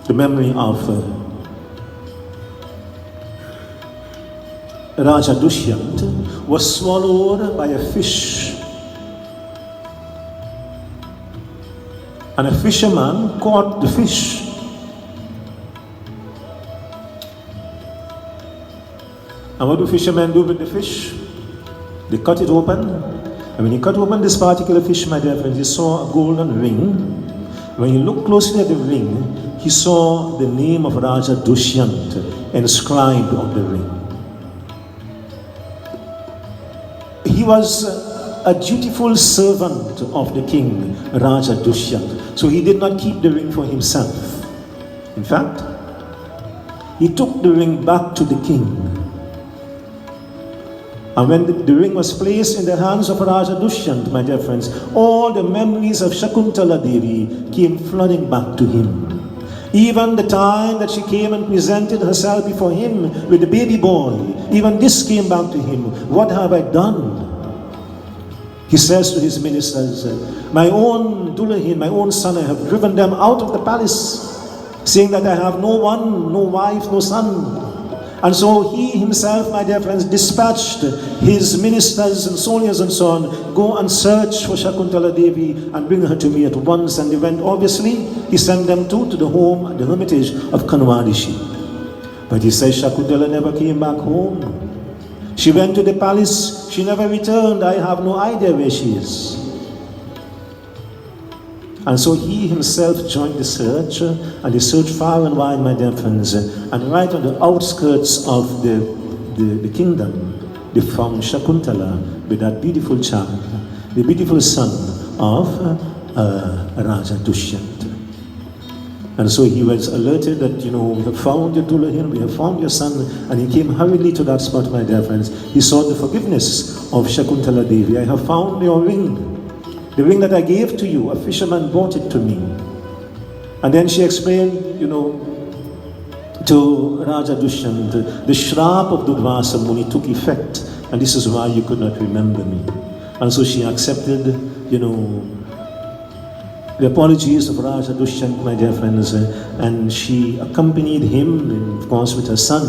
the memory of Raja Dushyant, was swallowed by a fish. And a fisherman caught the fish. And what do fishermen do with the fish? They cut it open, and when he cut open this particular fish, my dear friends, he saw a golden ring. When he looked closely at the ring, he saw the name of Raja Dushyant inscribed on the ring. He was a dutiful servant of the king, Raja Dushyant, so he did not keep the ring for himself. In fact, he took the ring back to the king. And when the ring was placed in the hands of Raja Dushyant, my dear friends, all the memories of Shakuntala Devi came flooding back to him. Even the time that she came and presented herself before him with the baby boy, even this came back to him. What have I done? He says to his ministers, my own Dulahin, my own son, I have driven them out of the palace, saying that I have no one, no wife, no son. And so he himself, my dear friends, dispatched his ministers and soldiers and so on, go and search for Shakuntala Devi and bring her to me at once. And they went, obviously, he sent them to the home, the hermitage of Kanwadishi. But he says Shakuntala never came back home. She went to the palace, she never returned. I have no idea where she is. And so he himself joined the search, and they searched far and wide, my dear friends, and right on the outskirts of the kingdom, they found Shakuntala with that beautiful child, the beautiful son of Raja Dushyant. And so he was alerted that, we have found your Dulahin, we have found your son, and he came hurriedly to that spot, my dear friends. He sought the forgiveness of Shakuntala Devi. I have found your ring. The ring that I gave to you, a fisherman brought it to me. And then she explained, to Raja Dushyant, the shrap of Dudvasa Muni took effect, and this is why you could not remember me. And so she accepted, the apologies of Raja Dushyant, my dear friends, and she accompanied him, and of course with her son,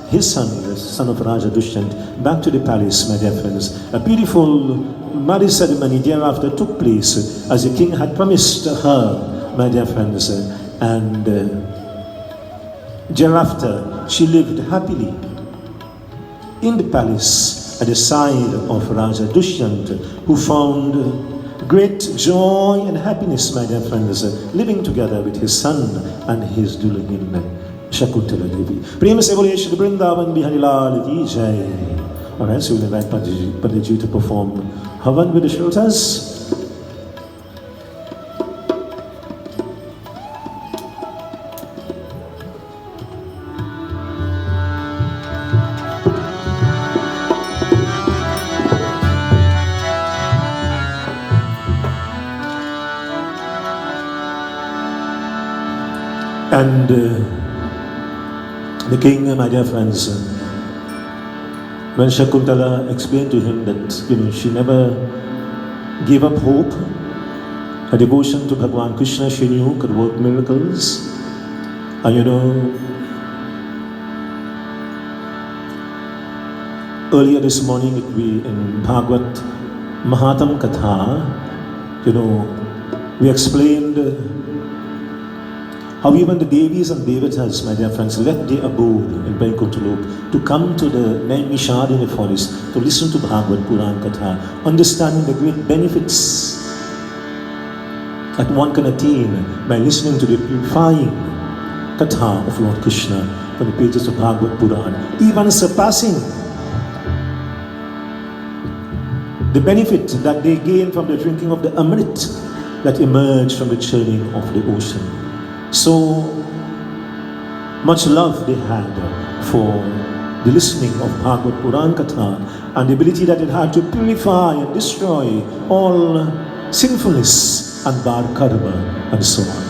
his son, the son of Raja Dushyant, back to the palace, my dear friends. A beautiful marriage ceremony thereafter took place, as the king had promised her, my dear friends, and thereafter she lived happily in the palace at the side of Raja Dushyant, who found great joy and happiness, my dear friends, living together with his son and his Dulahin, Shakuntala Devi. Prema se bole Shri Vrindavan Bihari Lal ki jai. Alright, so we'll invite Panditji to perform Havan with the Shrotas. And the king, my dear friends, when Shakuntala explained to him that, she never gave up hope, her devotion to Bhagwan Krishna, she knew could work miracles. And earlier this morning in Bhagwat Mahatam Katha, we explained How even the Devis and Devatas, my dear friends, left their abode in Vaikuntha Lok to come to the Nishadini forest to listen to Bhagwat Puran Katha, understanding the great benefits that one can attain by listening to the purifying Katha of Lord Krishna from the pages of Bhagwat Puran, even surpassing the benefit that they gain from the drinking of the Amrit that emerged from the churning of the ocean. So much love they had for the listening of Bhagwat Puran Katha and the ability that it had to purify and destroy all sinfulness and bad karma and so on.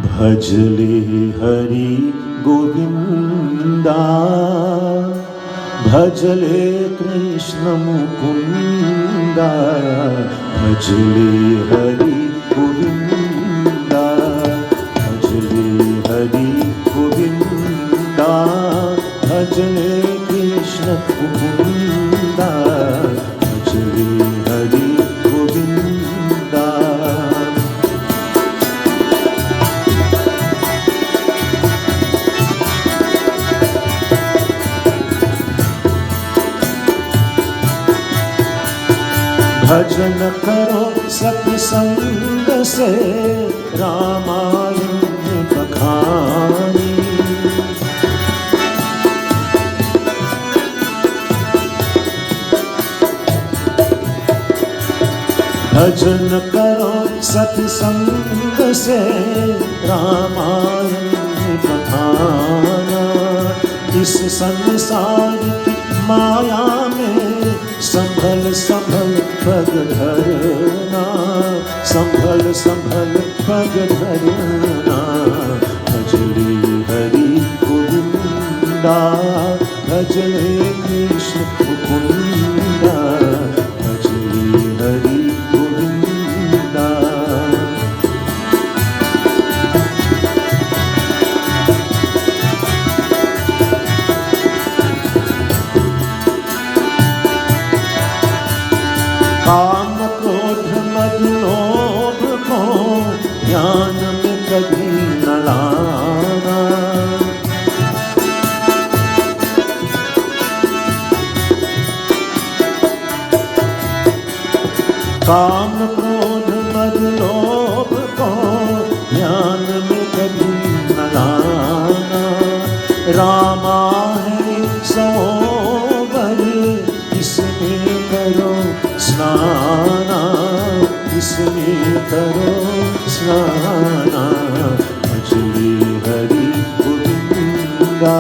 Bhajale Hari Govinda, Bhajale Krishna Mukunda, Bhajale Hari Govinda, Bhajale Hari Govinda, Bhajale Krishna Mukunda, Bhajale Hari Govinda. भजन करो सत्संग से रामायण बखानी, भजन करो सत्संग से रामायण बखाना, इस संसार की माया में संभल संभल पग धरना, संभल संभल पग धरना। भजले हरि गोविंदा, भजले कृष्ण मुकुंदा, भजले हरि गोविंदा। काम क्रोध मद लोभ को ध्यान में कभी न लाना, काम क्रोध मद लोभ को ध्यान में कभी न लाना। रामा है सरोवर इसमें करो स्नाना, इसमें करो स्नाना। भजले हरि गोविंदा,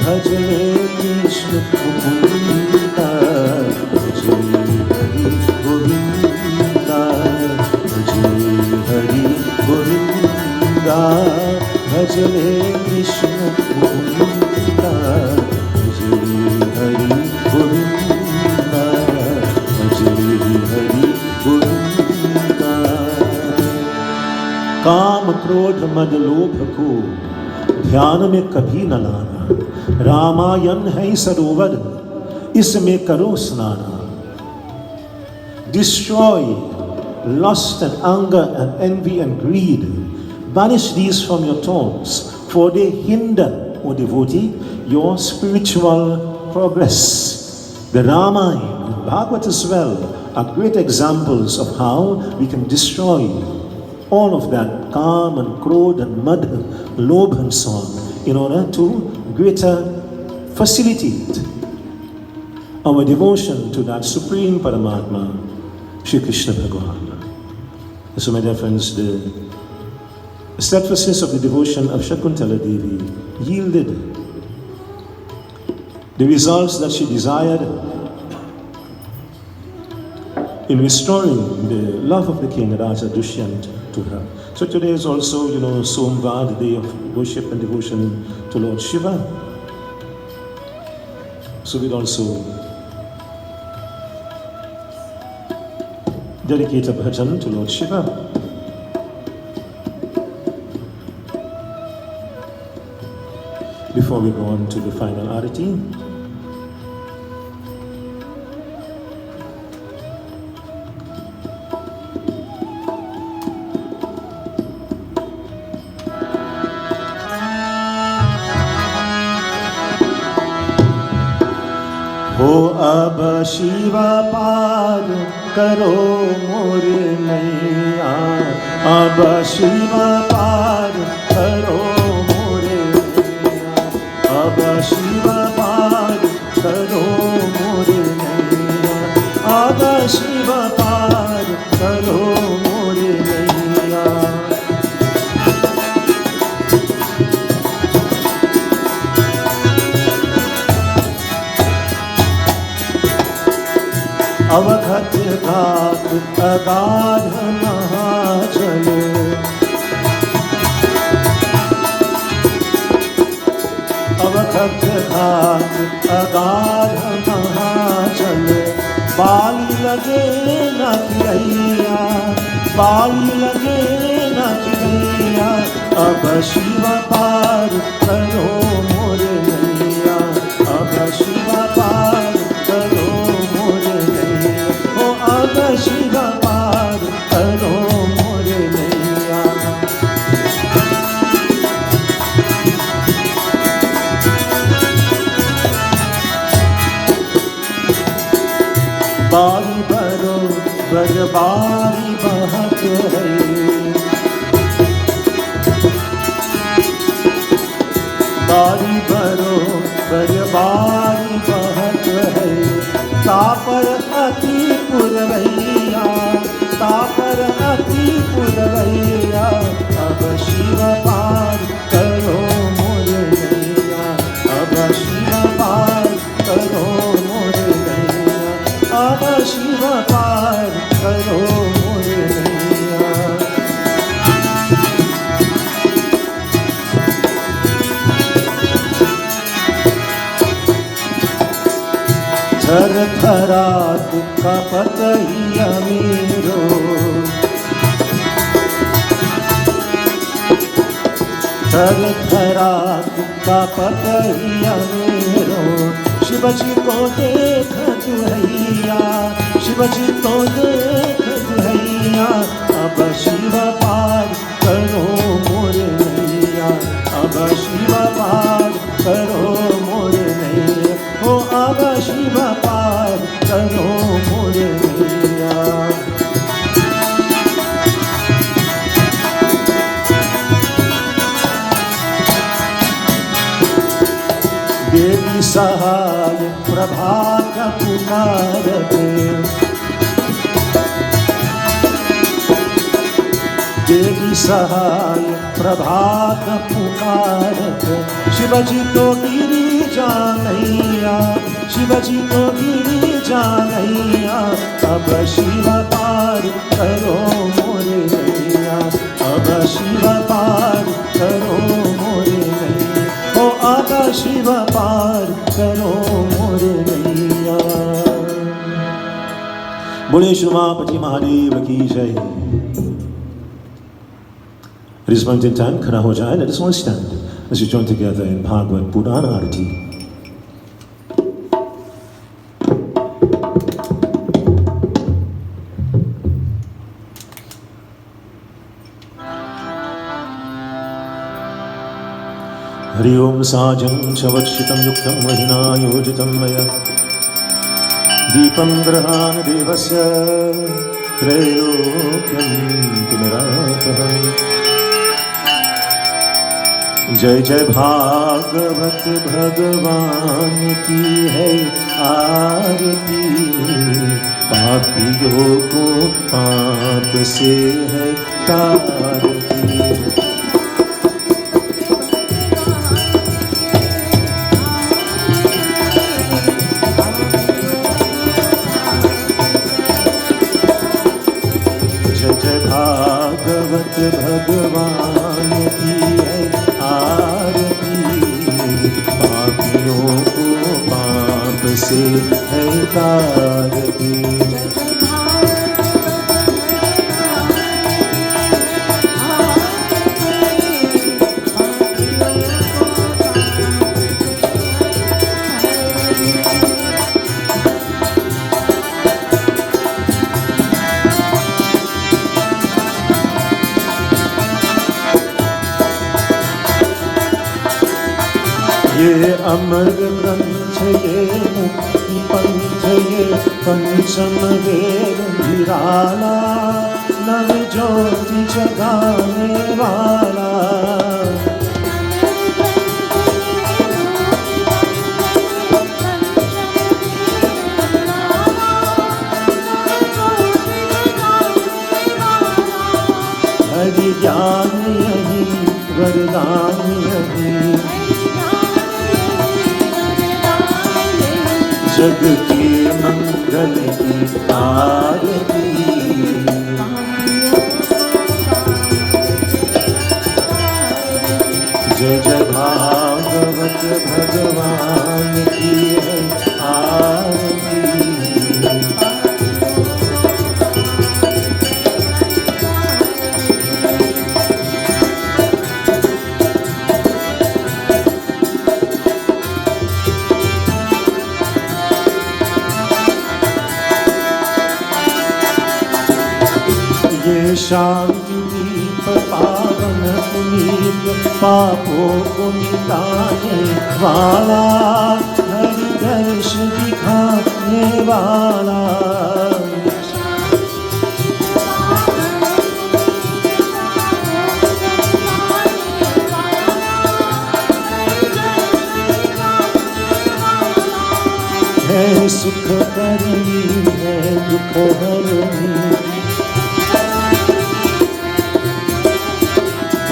भजले कृष्ण मुकुंदा, भजले हरि गोविंदा, भजले हरि गोविंदा, भजले कृष्ण मुकुंदा, भजले हरि गोविंदा, भजले हरि गोविंदा। काम क्रोध मद लोभ को ध्यान में कभी न लाना, रामायण है सरोवर इसमें करो स्नाना। Destroy lust and anger and envy and greed. Banish these from your thoughts, for they hinder, O devotee, your spiritual progress. The Ramayana and Bhagwat as well are great examples of how we can destroy all of that calm and krodh and mad, lobh and so on, in order to greater facilitate our devotion to that Supreme Paramatma, Shri Krishna Bhagavan. So my dear friends, the steadfastness of the devotion of Shakuntala Devi yielded the results that she desired in restoring the love of the king Raja Dushyant to her. So today is also, Somvar, the day of worship and devotion to Lord Shiva. So we'd also dedicate a bhajan to Lord Shiva. Before we go on to the final arati. हो अब शिव पार करो मोर नैया, अब शिव पार करो मोर नैया, अब शिव पार करो मोर नैया, अब शिव पार करो मोर नैया। अवघत घाट अगाध महाजल, अवघत घाट अगाध महाजल, बाली लगे न किरैया, बाली लगे न किरैया, अब शिव पार करो मोर नैया, अब शिव पार करो मोर नैया, ओ अब शिव पार करो मोर नैया। बारी भरो बरबारी बहत है, बारी भरो बरबारी बहत है, तापर अति पुरवैया, तापर अति पुरवैया, अब शिव पार करो मोर नैया, अब शिव पार करो मोर नैया, अब शिव पार करो मोर नैया। थर थरा दुख पतहिया मेरो, थर थरा दुख पतहिया मेरो, शिव जी को देख दुहैया, शिव जी को देख दुहैया, अब शिव पार करो मोर नैया, अब शिव पार करो मोर नैया, हो अब शिव पार करो मोर नैया। देवी सहाय प्रभात पुकारत, देवी सहाय प्रभात पुकारत, शिवजी तो गिरी जानैया, शिवजी तो गिरी जानैया, अब शिव पार करो मोर नैया, अब शिव पार करो मोर नैया, ओ अब शिव पार करो मोर नैया। बोले श्रीमापति महादेव की जय। At this point in time, खड़ा हो जाए, let us all stand as we join together in Bhagwat Puran Arati. Hari Om Sajam Chavachhitam Yuktam Mahina Yojitam Maya Deepam Grahan Devasya Trailokyam Timirapaham। जय जय भागवत भगवान की है आरती, पापियों को पाप से है तारती। जय जय भागवत भगवान की है आरती, पापियों को पाप से है तारती। ये अमर ग्रंथ ये मुक्ति पंथ ये पंचम वेद निराला नव ज्योति जगाने वाला। हरि ज्ञान यही वरदान यही जग के मंगल की आरती। जय जय भागवत भगवान की है आरती। ये शांति दीप पावन पुनीत पापों को मिटाने वाला हरि दर्श दिखाने वाला। है सुख करनी है दुख हरनी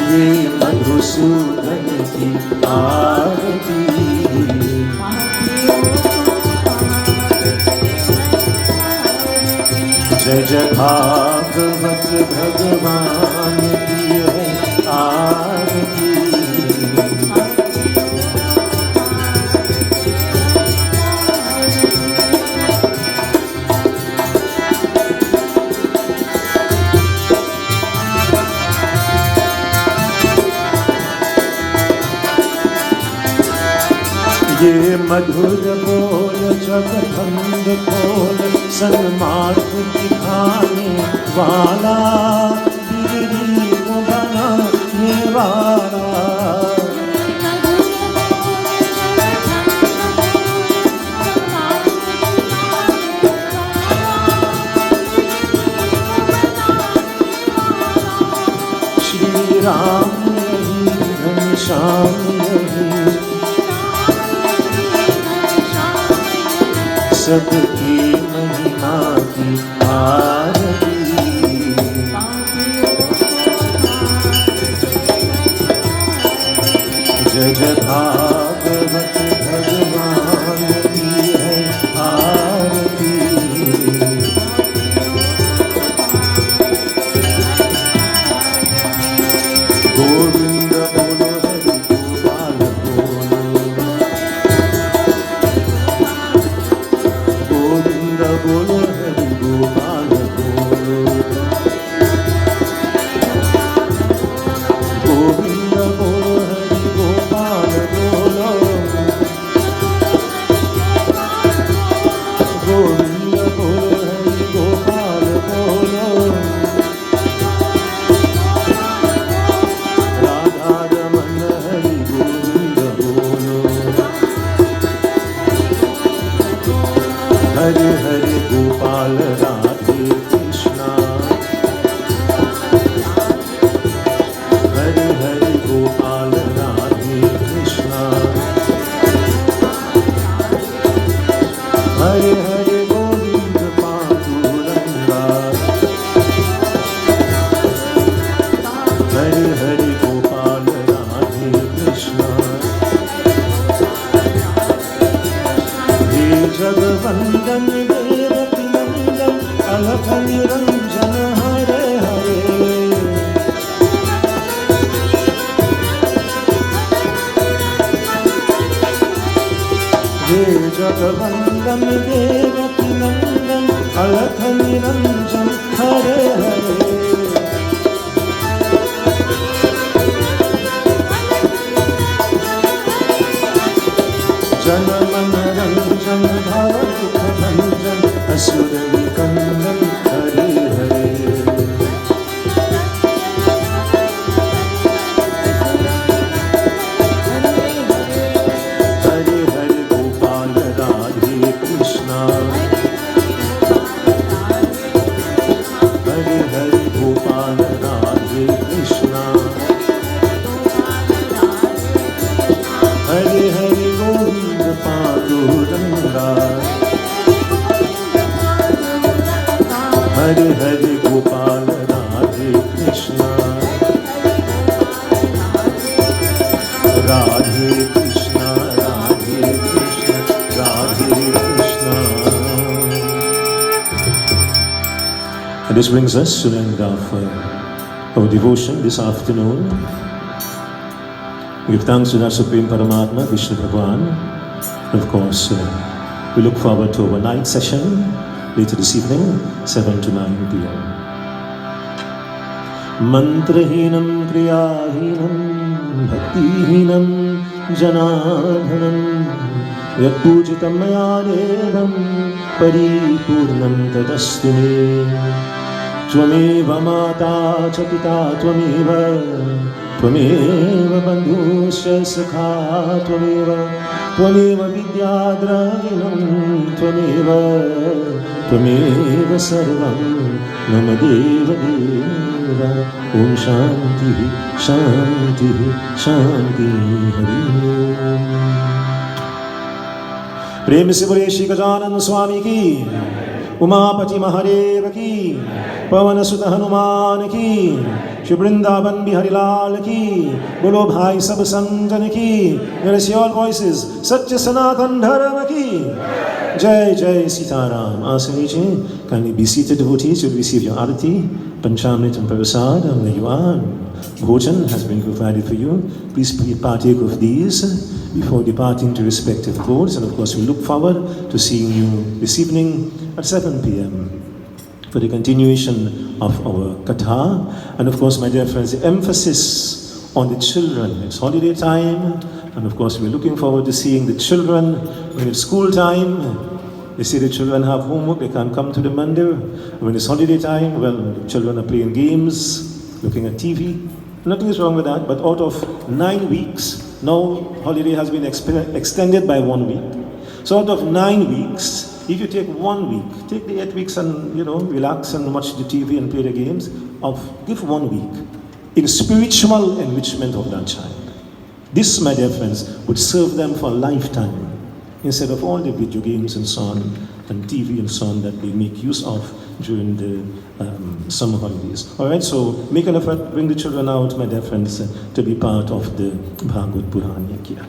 ये मधुसूदन की आरती। जय जय भागवत भगवान की है आरती। ये मधुर बोल जगबंद खोल सन्मार्ग दिखाने वाला बिगड़ी को बनाने वाला। श्री राम यही घनश्याम यही सबकी महिमा की आरती। जय जय भागवत भगवान की है आरती। गोविंद बोलो हरि गोपाल बोलो। बोलो हरि गोपाल बोलो। गोविंद बोलो हरि गोपाल बोलो। गोविंद बोलो हरि गोपाल बोलो। राधा रमन हरि गोविंद बोलो। हरे हरे गोपाल राधे कृष्णा। हरे हरे गोपाल राधे कृष्णा। हरे हरे गोविंद पांडुरंगा। हरे हरे गोपाल राधे कृष्णा। हे जगवंदन देवकी नंदन अलख निरंजन हरे हरे। हे जगवंदन देवकी नंदन अलख निरंजन हरे हरे। जन मन रंजन भव दुख भंजन असुर निकंदन Hare Hare. Radhe Krishna, Radhe Krishna, Radhe Krishna. And this brings us to the end of our devotion this afternoon. We give thanks to our Supreme Paramatma, Vishnu Bhagwan. And of course, we look forward to our night session later this evening, 7 to 9 p.m. Mantrahinam kriyahinam bhaktihinam janadhanam yat pujitam maya devam paripurnam tadastu me. Tvameva mata cha pita tvameva bandhusya sakha tvameva vidyadravinam tvameva sarvam nama deva deva. Om Shanti Shanti Shanti Hari. प्रेम से बोले श्री गजानन स्वामी की, उमापति महादेव की, पवन सुत हनुमान की, श्री वृंदावन बिहारी लाल की, बोलो भाई सब संगन की, मेरे से ऑल वॉइसेस सच्चे सनातन धर्म की जय जय Sitaram. Ask me, kindly be seated, devotees. You'll receive your arati, panchamrit and prasad, and where you are. Bhojan has been provided for you. Please partake of these before departing to respective courts. And of course, we look forward to seeing you this evening at 7 p.m. for the continuation of our katha. And of course, my dear friends, the emphasis on the children. It's holiday time. And of course, we're looking forward to seeing the children when it's school time. They say the children have homework, they can't come to the mandir. When it's holiday time, well, the children are playing games, looking at TV. Nothing is wrong with that, but out of 9 weeks, now holiday has been extended by 1 week. So out of 9 weeks, if you take 1 week, take the 8 weeks and, relax and watch the TV and play the games, give 1 week in spiritual enrichment of that child. This, my dear friends, would serve them for a lifetime, instead of all the video games and so on, and TV and so on that they make use of during the summer holidays. Alright, so make an effort, bring the children out, my dear friends, to be part of the Bhagwat Puran Yakya.